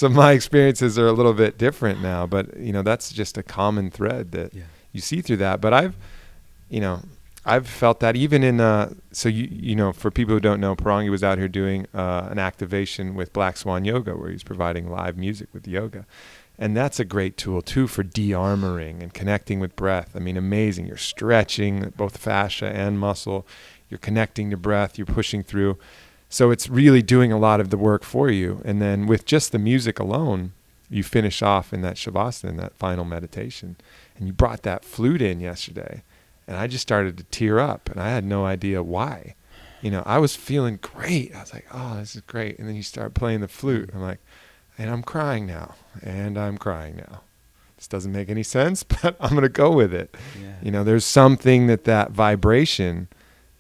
my experiences are a little bit different now, but that's just a common thread that you see through that. But I've felt that even in so you know, for people who don't know, Porangui was out here doing an activation with Black Swan Yoga, where he's providing live music with yoga. And that's a great tool too for de-armoring and connecting with breath. I mean, amazing. You're stretching both fascia and muscle. You're connecting to breath. You're pushing through. So it's really doing a lot of the work for you. And then with just the music alone, you finish off in that shavasana, in that final meditation. And you brought that flute in yesterday. And I just started to tear up. And I had no idea why. You know, I was feeling great. I was like, oh, this is great. And then you start playing the flute. I'm like, and I'm crying now. And I'm crying now. This doesn't make any sense, but I'm going to go with it. Yeah. You know, there's something that vibration,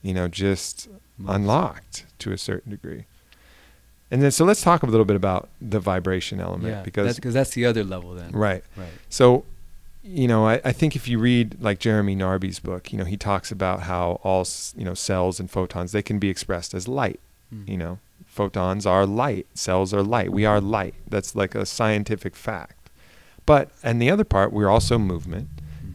you know, just unlocked to a certain degree. And then, so let's talk a little bit about the vibration element, because that's the other level then. Right. So, you know, I think if you read like Jeremy Narby's book, you know, he talks about how all, you know, cells and photons, they can be expressed as light. You know, photons are light, cells are light. We are light. That's like a scientific fact. But, and the other part, we're also movement.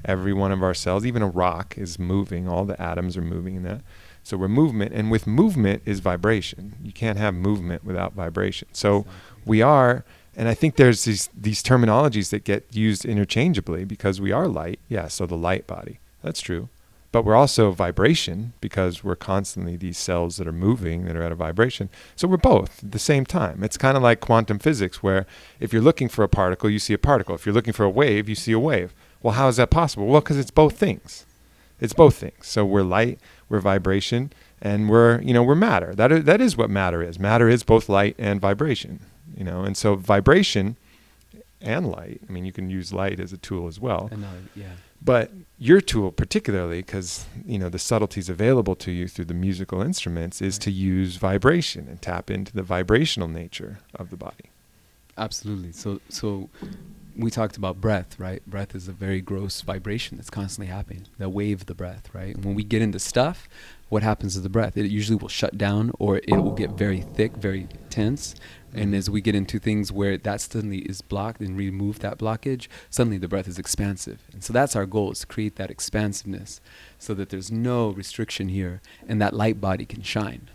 Every one of our cells, even a rock, is moving. All the atoms are moving in that. So we're movement, and with movement is vibration. You can't have movement without vibration. So we are, and I think there's these terminologies that get used interchangeably, because we are light. Yeah, so the light body. That's true. But we're also vibration, because we're constantly these cells that are moving, that are at a vibration. So we're both at the same time. It's kind of like quantum physics, where if you're looking for a particle, you see a particle. If you're looking for a wave, you see a wave. Well, how is that possible? Well, because it's both things. It's both things. So we're light, we're vibration, and we're matter. That is what matter is. Matter is both light and vibration. You know, and so vibration and light. I mean, you can use light as a tool as well. But your tool particularly, because, you know, the subtleties available to you through the musical instruments, is to use vibration and tap into the vibrational nature of the body. Absolutely. So we talked about breath, right? Breath is a very gross vibration that's constantly happening. The wave of the breath, right? And when we get into stuff, what happens to the breath? It usually will shut down, or it will get very thick, very tense. And as we get into things where that suddenly is blocked and remove that blockage, suddenly the breath is expansive. And so that's our goal, is to create that expansiveness so that there's no restriction here and that light body can shine.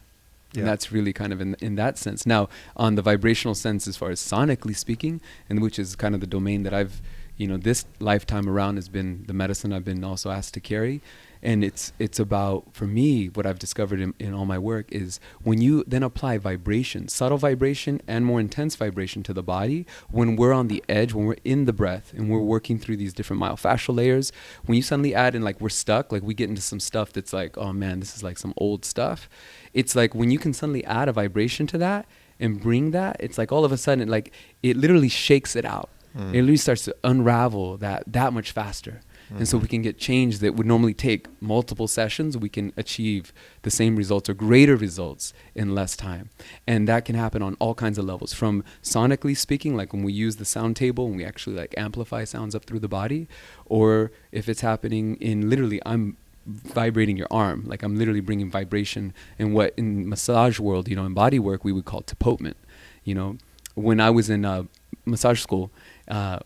Yeah. And that's really kind of in that sense. Now, on the vibrational sense, as far as sonically speaking, and which is kind of the domain that I've, you know, this lifetime around has been the medicine I've been also asked to carry. And it's about, for me, what I've discovered in all my work is when you then apply vibration, subtle vibration and more intense vibration to the body, when we're on the edge, when we're in the breath and we're working through these different myofascial layers, when you suddenly add in, like, we're stuck, like we get into some stuff that's like, oh man, this is like some old stuff. It's like when you can suddenly add a vibration to that and bring that, it's like all of a sudden, like, it literally shakes it out. It literally starts to unravel that much faster. And so we can get change that would normally take multiple sessions. We can achieve the same results or greater results in less time. And that can happen on all kinds of levels, from sonically speaking, like when we use the sound table and we actually like amplify sounds up through the body, or if it's happening in literally, I'm vibrating your arm, like I'm literally bringing vibration in what in massage world, you know, in bodywork, we would call tapotement. You know, when I was in massage school,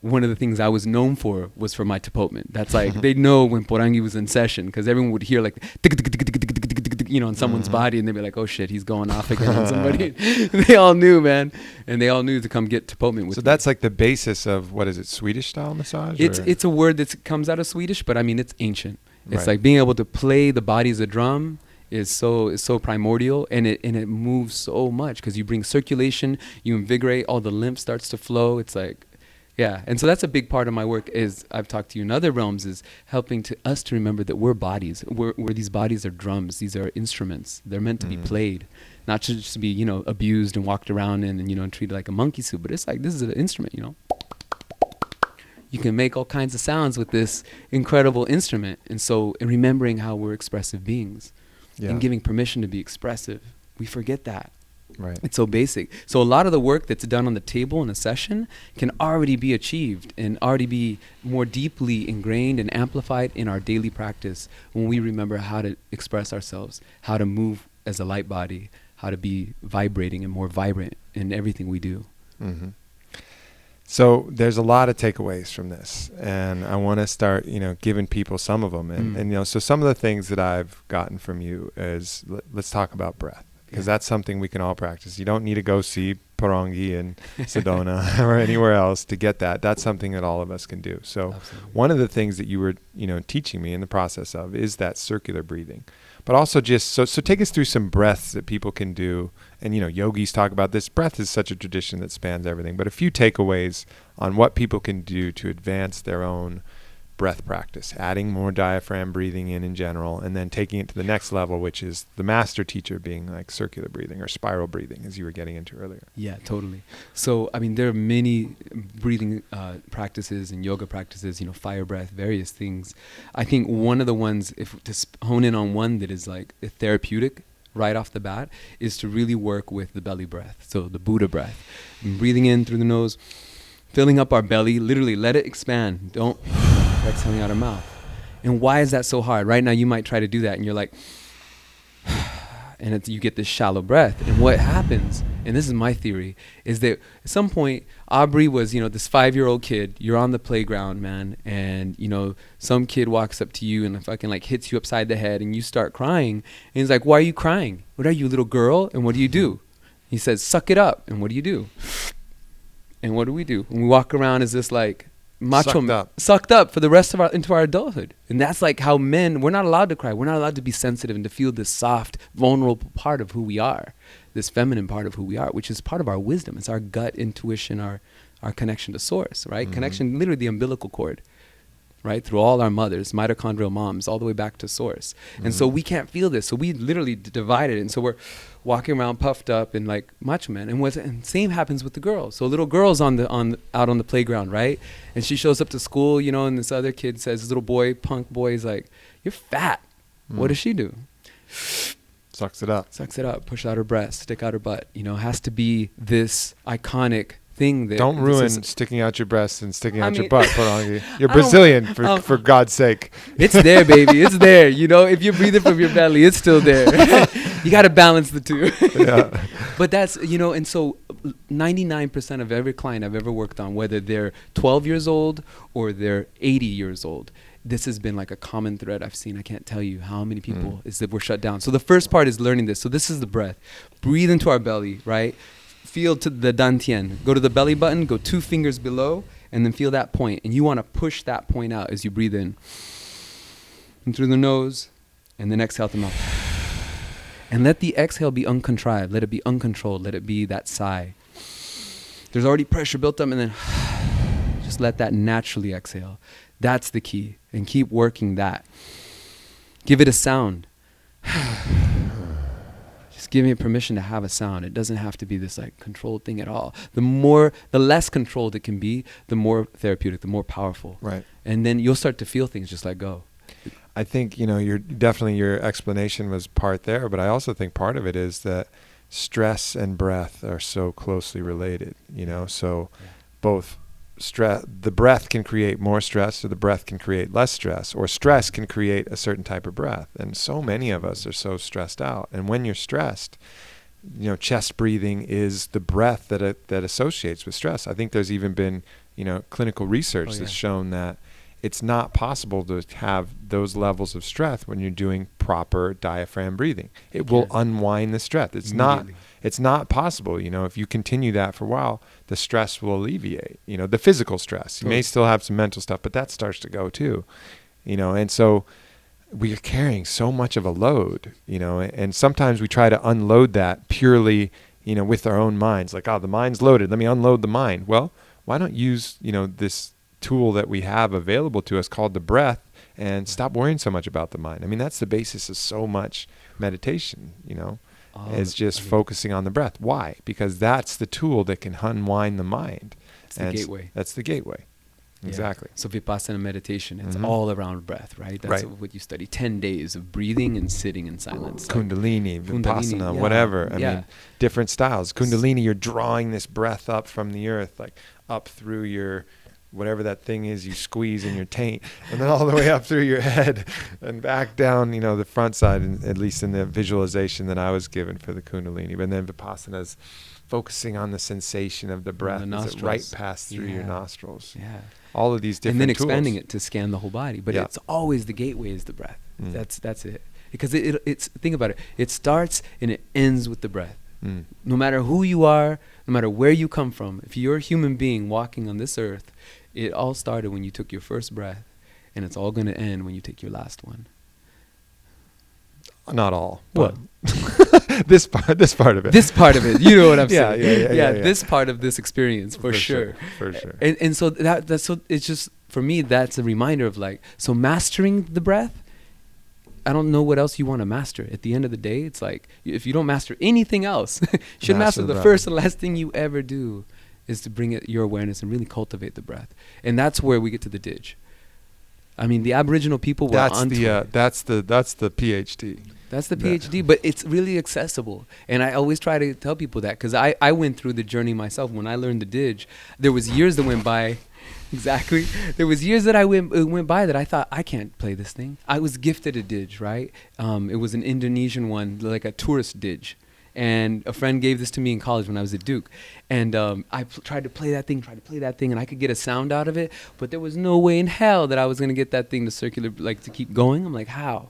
one of the things I was known for was for my tapotement. That's like, they'd know when Porangui was in session, because everyone would hear like, you know, on someone's body, and they'd be like, oh shit, he's going off again on somebody. They all knew, man. And they all knew to come get tapotement with me. So that's like the basis of, what is it, Swedish style massage? It's a word that comes out of Swedish, but I mean, it's ancient. It's like being able to play the body as a drum is so primordial, and it moves so much, because you bring circulation, you invigorate, all the lymph starts to flow. It's like, yeah. And so that's a big part of my work, is I've talked to you in other realms, is helping us to remember that we're bodies. We're these bodies are drums. These are instruments. They're meant to be played, not just to be, you know, abused and walked around in and, you know, treated like a monkey suit. But it's like, this is an instrument, you know. You can make all kinds of sounds with this incredible instrument. And so, in remembering how we're expressive beings and giving permission to be expressive, we forget that. Right. It's so basic. So a lot of the work that's done on the table in a session can already be achieved and already be more deeply ingrained and amplified in our daily practice when we remember how to express ourselves, how to move as a light body, how to be vibrating and more vibrant in everything we do. So there's a lot of takeaways from this, and I want to start, giving people some of them. And so some of the things that I've gotten from you is, let's talk about breath, because that's something we can all practice. You don't need to go see Porangui in Sedona or anywhere else to get that. That's something that all of us can do. So one of the things that you were, teaching me in the process of is that circular breathing. But also just, so take us through some breaths that people can do. And, yogis talk about this. Breath is such a tradition that spans everything. But a few takeaways on what people can do to advance their own breath practice, adding more diaphragm breathing in general, and then taking it to the next level, which is the master teacher being like circular breathing or spiral breathing, as you were getting into earlier. Yeah, totally. So, there are many breathing practices and yoga practices, fire breath, various things. I think one of the ones, if to hone in on one that is like therapeutic right off the bat, is to really work with the belly breath. So the Buddha breath, breathing in through the nose, filling up our belly, literally let it expand. Don't exhaling out our mouth. And why is that so hard? Right now you might try to do that and you're like, and you get this shallow breath. And what happens, and this is my theory, is that at some point Aubrey was, this 5-year-old kid, you're on the playground, man, and some kid walks up to you and fucking like hits you upside the head and you start crying. And he's like, why are you crying? What are you, a little girl? And what do? He says, suck it up. And what do? And what do? And we walk around as this like macho, sucked up for the rest of into our adulthood. And that's like how men, we're not allowed to cry. We're not allowed to be sensitive and to feel this soft, vulnerable part of who we are, this feminine part of who we are, which is part of our wisdom. It's our gut intuition, our connection to source, right? Mm-hmm. Connection, literally the umbilical cord, right? Through all our mothers, mitochondrial moms, all the way back to source. Mm-hmm. And so we can't feel this. So we literally divided it. And so we're walking around puffed up and like macho man. And same happens with the girls. So little girl's out on the playground, right? And she shows up to school, and this other kid says, this little boy, punk boy, is like, you're fat. What does she do? Sucks it up. Push out her breast, stick out her butt. Has to be this iconic thing that don't ruin sticking out your breast and sticking out your butt, Porangui. You're Brazilian, for God's sake. It's there, baby. It's there. If you're breathing from your belly, it's still there. You got to balance the two. Yeah. But that's, and so 99% of every client I've ever worked on, whether they're 12 years old or they're 80 years old, this has been like a common thread I've seen. I can't tell you how many people is that we're shut down. So the first part is learning this. So this is the breath. Breathe into our belly, right? Feel to the dantian. Go to the belly button, go 2 fingers below, and then feel that point. And you want to push that point out as you breathe in. And through the nose, and then exhale through the mouth. And let the exhale be uncontrived. Let it be uncontrolled. Let it be that sigh. There's already pressure built up, and then just let that naturally exhale. That's the key. And keep working that. Give it a sound. Just give me permission to have a sound. It doesn't have to be this like controlled thing at all. The less controlled it can be, the more therapeutic, the more powerful. Right. And then you'll start to feel things just let go. I think, your explanation was part there, but I also think part of it is that stress and breath are so closely related, so both the breath can create more stress, or the breath can create less stress, or stress can create a certain type of breath. And so many of us are so stressed out. And when you're stressed, chest breathing is the breath that associates with stress. I think there's even been, clinical research that's shown that it's not possible to have those levels of stress when you're doing proper diaphragm breathing. It will unwind the stress. It's not possible. If you continue that for a while, the stress will alleviate, the physical stress. You may still have some mental stuff, but that starts to go too, and so we are carrying so much of a load, and sometimes we try to unload that purely, with our own minds, like, the mind's loaded, let me unload the mind. Well, why not use, this tool that we have available to us called the breath, and stop worrying so much about the mind. I mean, that's the basis of so much meditation, is just focusing on the breath. Why? Because that's the tool that can unwind the mind. It's the gateway. That's the gateway. Exactly. So Vipassana meditation, it's all around breath, right? That's what you study. 10 days of breathing and sitting in silence. Kundalini, Vipassana, whatever. I mean, different styles. Kundalini, you're drawing this breath up from the earth, like up through your whatever that thing is you squeeze in your taint, and then all the way up through your head and back down, the front side, at least in the visualization that I was given for the Kundalini. But then Vipassana's focusing on the sensation of the breath as it right past through your nostrils. Yeah. All of these different and then tools. expanding it to scan the whole body. But it's always the gateway is the breath. That's it. Because it's think about it. It starts and it ends with the breath. No matter who you are, no matter where you come from, if you're a human being walking on this earth, it all started when you took your first breath, and it's all going to end when you take your last one. Not all. What? This part of it. This part of it. You know what I'm saying? Yeah. This part of this experience, for sure. For sure. And so that's so it's just, for me, that's a reminder of so mastering the breath, I don't know what else you want to master. At the end of the day, it's like, if you don't master anything else, you should master the first and last thing you ever do is to bring your awareness and really cultivate the breath. And that's where we get to the Dij. I mean, the Aboriginal people were onto it. That's the PhD. That's the PhD, but it's really accessible. And I always try to tell people that, because I went through the journey myself. When I learned the Dij, there was years that went by. Exactly. There was years that I went by that I thought, I can't play this thing. I was gifted a Dij, right? It was an Indonesian one, like a tourist Dij. And a friend gave this to me in college when I was at Duke. And I tried to play that thing, and I could get a sound out of it. But there was no way in hell that I was going to get that thing to circular, to keep going. I'm like, how?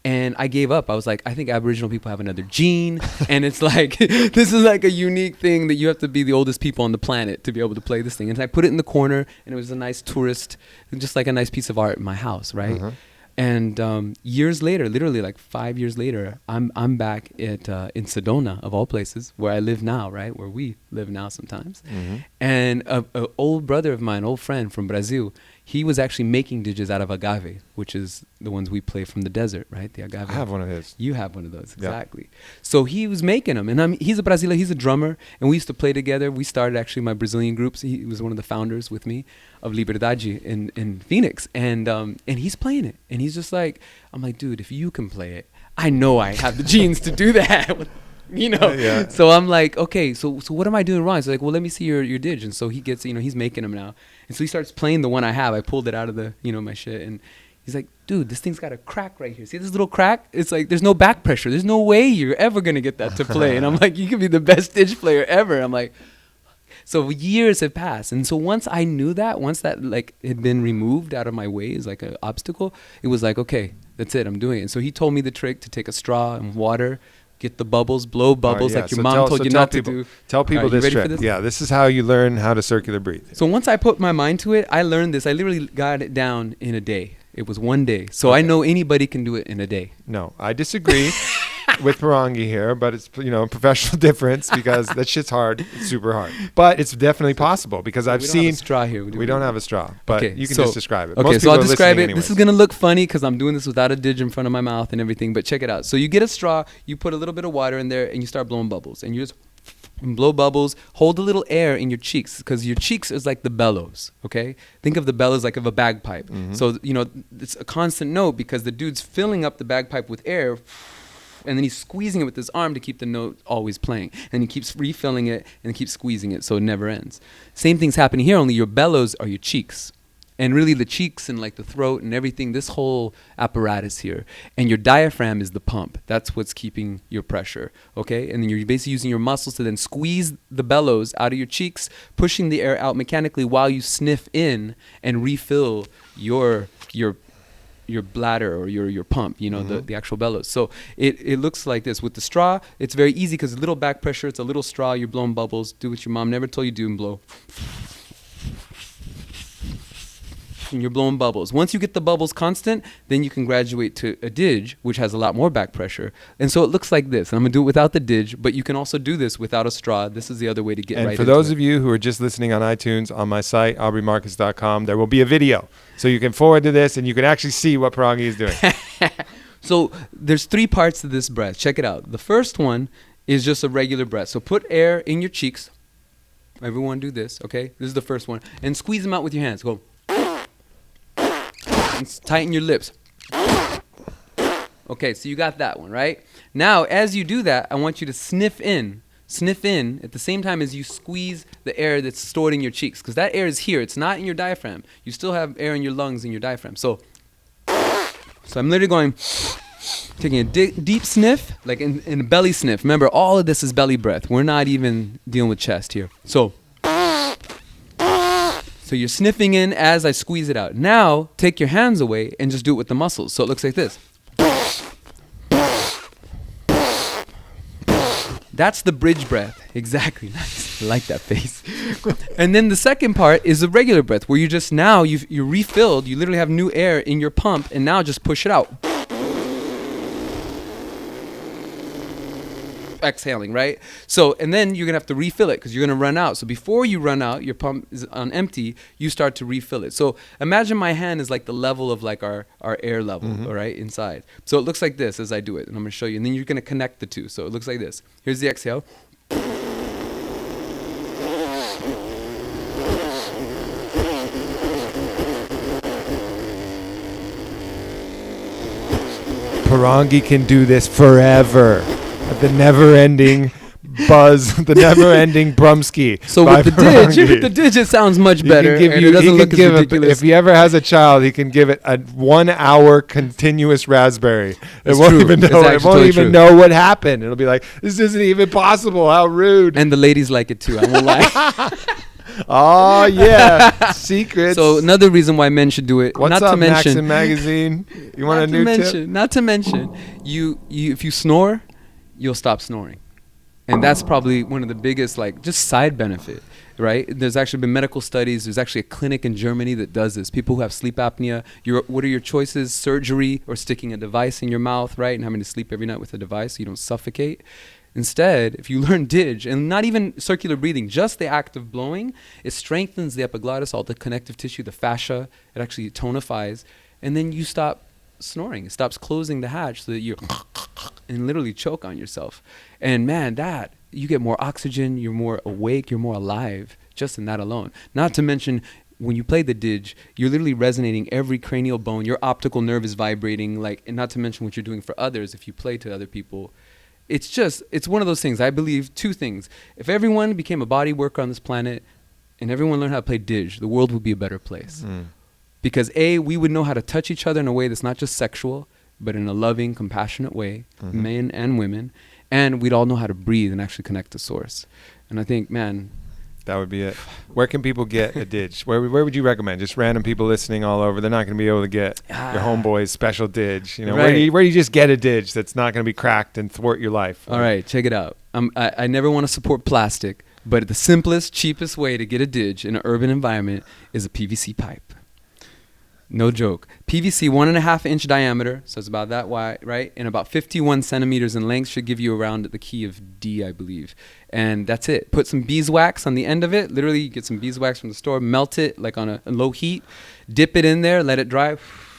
And I gave up. I was like, I think Aboriginal people have another gene. And it's like, this is like a unique thing that you have to be the oldest people on the planet to be able to play this thing. And I put it in the corner, and it was a nice tourist, just like a nice piece of art in my house, right? And years later, literally like 5 years later, I'm back in Sedona, of all places, where I live now, right? Where we live now sometimes. And a old brother of mine, old friend from Brazil, he was actually making Dijs out of agave, which is the ones we play from the desert, right? The agave. I have one of his. You have one of those, exactly. Yep. So he was making them, and he's a Brazilian, he's a drummer, and we used to play together. We started actually my Brazilian groups. He was one of the founders with me of Liberdade in Phoenix, and he's playing it, and he's just like, I'm like, dude, if you can play it, I know I have the genes to do that. So I'm like, okay, so what am I doing wrong? He's like, well, let me see your Dij. And so he gets, he's making them now. And so he starts playing the one I have. I pulled it out of the, my shit. And he's like, dude, this thing's got a crack right here. See this little crack? It's like, there's no back pressure. There's no way you're ever going to get that to play. And I'm like, you could be the best Dij player ever. I'm like, so years have passed. And so once I knew that, once that had been removed out of my way as like an obstacle, it was like, okay, that's it. I'm doing it. And so he told me the trick to take a straw and water, get the bubbles, blow bubbles like your mom told you not to do. Tell people this trick. Yeah, this is how you learn how to circular breathe. So once I put my mind to it, I learned this. I literally got it down in a day. It was one day. So I know anybody can do it in a day. No, I disagree with Porangui here, but it's a professional difference, because that shit's hard. It's super hard. But it's definitely possible, because I've seen... We don't have a straw here. We don't have a straw, but you can just describe it. Okay, Most so I'll describe it. Anyways. This is going to look funny because I'm doing this without a Dij in front of my mouth and everything, but check it out. So you get a straw, you put a little bit of water in there, and you start blowing bubbles. And you just blow bubbles, hold a little air in your cheeks, because your cheeks is like the bellows, okay? Think of the bellows like of a bagpipe. So, it's a constant note, because the dude's filling up the bagpipe with air, and then he's squeezing it with his arm to keep the note always playing. And he keeps refilling it and keeps squeezing it so it never ends. Same thing's happening here, only your bellows are your cheeks. And really the cheeks and like the throat and everything, this whole apparatus here. And your diaphragm is the pump. That's what's keeping your pressure, okay? And then you're basically using your muscles to then squeeze the bellows out of your cheeks, pushing the air out mechanically while you sniff in and refill your bladder or your pump, the actual bellows. So it looks like this. With the straw, it's very easy because a little back pressure, it's a little straw, you're blowing bubbles. Do what your mom never told you to do and blow. And you're blowing bubbles. Once you get the bubbles constant, then you can graduate to a Dij, which has a lot more back pressure. And so it looks like this. And I'm going to do it without the Dij, but you can also do this without a straw. This is the other way to get right into it. And for those of you who are just listening on iTunes, on my site, aubreymarcus.com, there will be a video. So you can forward to this and you can actually see what Porangui is doing. So there's 3 parts to this breath. Check it out. The first one is just a regular breath. So put air in your cheeks. Everyone do this, okay? This is the first one. And squeeze them out with your hands. Go. And tighten your lips. Okay, so you got that one, right? Now, as you do that, I want you to sniff in. sniff in at the same time as you squeeze the air that's stored in your cheeks, because that air is here. It's not in your diaphragm. You still have air in your lungs and your diaphragm. So I'm literally going, taking a deep sniff, like in a belly sniff. Remember, all of this is belly breath. We're not even dealing with chest here. So you're sniffing in as I squeeze it out. Now, take your hands away and just do it with the muscles. So it looks like this. That's the bridge breath. Exactly. Nice. I like that face. And then the second part is the regular breath, where you just now, you're refilled. You literally have new air in your pump, and now just push it out. Exhaling, right? So, and then you're gonna have to refill it because you're gonna run out. So before you run out, your pump is on empty, you start to refill it. So imagine my hand is like the level of like our air level, all right, inside. So it looks like this as I do it, and I'm gonna show you. And then you're gonna connect the two. So it looks like this. Here's the exhale. Porangui can do this forever. The never-ending buzz, the never-ending brumski. So with the didge, it sounds much better, and it doesn't look as ridiculous. If he ever has a child, he can give it a 1 hour continuous raspberry. It won't even know what happened. It'll be like, this isn't even possible. How rude. And the ladies like it too. I won't lie. Oh yeah, secrets. So another reason why men should do it. What's not up, to mention, Maxim Magazine? You want a new tip? Not to mention, you if you snore, you'll stop snoring. And that's probably one of the biggest, like, just side benefit, right? There's actually been medical studies. There's actually a clinic in Germany that does this. People who have sleep apnea, what are your choices? Surgery or sticking a device in your mouth, right? And having to sleep every night with a device so you don't suffocate. Instead, if you learn didge, and not even circular breathing, just the act of blowing, it strengthens the epiglottis, all the connective tissue, the fascia. It actually tonifies. And then you stop snoring. It stops closing the hatch so that you and literally choke on yourself. And man, that you get more oxygen, you're more awake, you're more alive just in that alone. Not to mention, when you play the didge, you're literally resonating every cranial bone, your optical nerve is vibrating, like, and not to mention what you're doing for others if you play to other people. It's one of those things. I believe two things. If everyone became a body worker on this planet and everyone learned how to play didge, the world would be a better place. Because A, we would know how to touch each other in a way that's not just sexual, but in a loving, compassionate way, men and women. And we'd all know how to breathe and actually connect to source. And I think, man, that would be it. Where can people get a didge? Where would you recommend? Just random people listening all over. They're not going to be able to get your homeboy's special didge. You know, right. where do you just get a didge that's not going to be cracked and thwart your life? All right, check it out. I never want to support plastic, but the simplest, cheapest way to get a didge in an urban environment is a PVC pipe. No joke. PVC, 1.5 inch diameter, so it's about that wide, right? And about 51 centimeters in length, should give you around the key of D, I believe. And that's it. Put some beeswax on the end of it. Literally, you get some beeswax from the store, melt it like on a low heat, dip it in there, let it dry,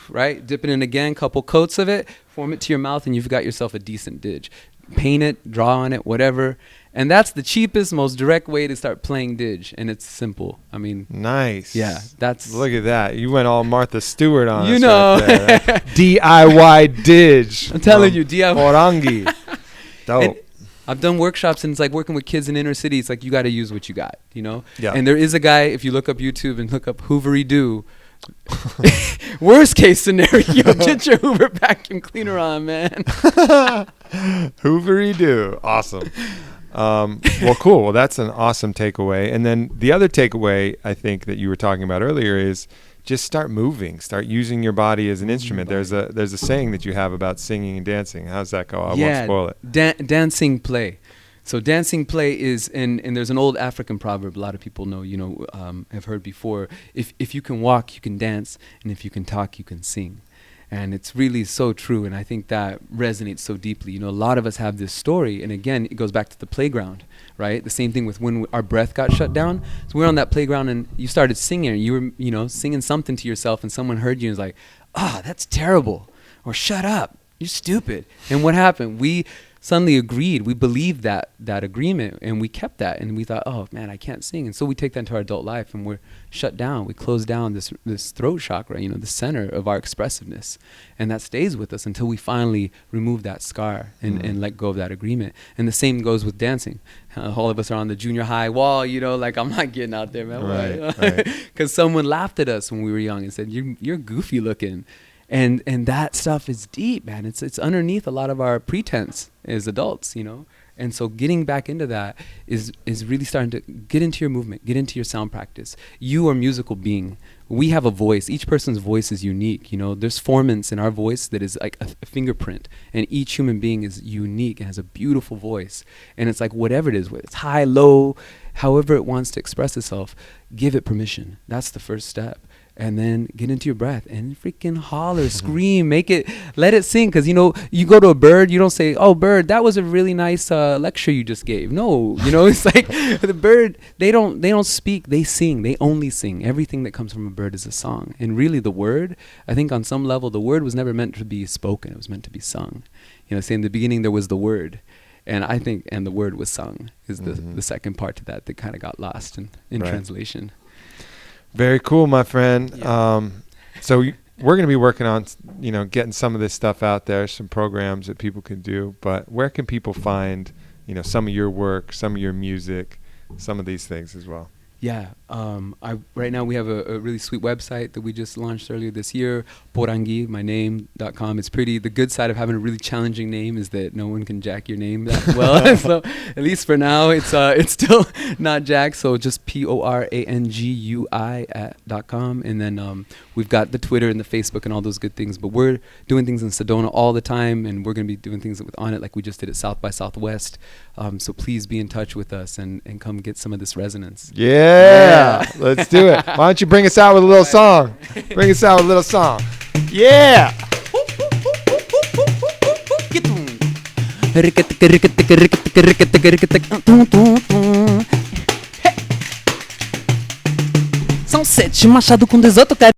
right? Dip it in again, couple coats of it, form it to your mouth, and you've got yourself a decent didge. Paint it, draw on it, whatever. And that's the cheapest, most direct way to start playing didge. And it's simple. I mean. Nice. Yeah. Look at that. You went all Martha Stewart on us. You know. Right there. DIY didge. I'm telling you, DIY. Porangui. Dope. And I've done workshops, and it's like working with kids in inner cities. It's like you got to use what you got, you know? Yeah. And there is a guy, if you look up YouTube and look up Hoovery Doo, worst case scenario, get your Hoover vacuum cleaner on, man. Hoovery Doo. Awesome. Well, cool. Well, that's an awesome takeaway. And then the other takeaway I think that you were talking about earlier is just start moving. Start using your body as an instrument. There's a saying that you have about singing and dancing. How's that go? I won't spoil it. Dancing play. So dancing play is, and there's an old African proverb a lot of people know, have heard before. If you can walk, you can dance, and if you can talk, you can sing. And it's really so true, and I think that resonates so deeply. You know, a lot of us have this story, and again, it goes back to the playground, right? The same thing with when our breath got shut down. So we were on that playground, and you started singing, and you were, singing something to yourself, and someone heard you and was like, that's terrible, or shut up, you're stupid. And what happened? We suddenly agreed. We believed that agreement, and we kept that, and we thought, oh man, I can't sing. And so we take that into our adult life, and we're shut down. We close down this throat chakra, the center of our expressiveness, and that stays with us until we finally remove that scar and let go of that agreement. And the same goes with dancing. All of us are on the junior high wall, like, I'm not getting out there, man. Right. Because someone laughed at us when we were young and said, you're goofy looking. And that stuff is deep, man. It's underneath a lot of our pretense as adults, And so getting back into that is really starting to get into your movement, get into your sound practice. You are a musical being. We have a voice. Each person's voice is unique. There's formants in our voice that is like a fingerprint, and each human being is unique and has a beautiful voice. And it's like whatever it is, whether it's high, low, however it wants to express itself, give it permission. That's the first step. And then get into your breath and freaking holler, scream, let it sing. Because, you go to a bird, you don't say, oh, bird, that was a really nice lecture you just gave. No, it's like the bird, they don't speak, they sing. They only sing. Everything that comes from a bird is a song. And really the word, I think on some level, the word was never meant to be spoken. It was meant to be sung. Say in the beginning there was the word. And I think, and the word was sung is the second part to that kind of got lost in translation. Very cool, my friend. Yeah. So we're going to be working on, getting some of this stuff out there, some programs that people can do. But where can people find, some of your work, some of your music, some of these things as well? Yeah. Right now we have a really sweet website that we just launched earlier this year, Porangui, my name.com. It's pretty, the good side of having a really challenging name is that no one can jack your name that well. So at least for now, it's still not jacked. So just PORANGUI.com. And then we've got the Twitter and the Facebook and all those good things. But we're doing things in Sedona all the time, and we're going to be doing things on it like we just did at South by Southwest. So please be in touch with us and come get some of this resonance. Yeah, let's do it. Why don't you bring us out with a little song? Bring us out with a little song. Yeah. São 7 machado com 18 caras.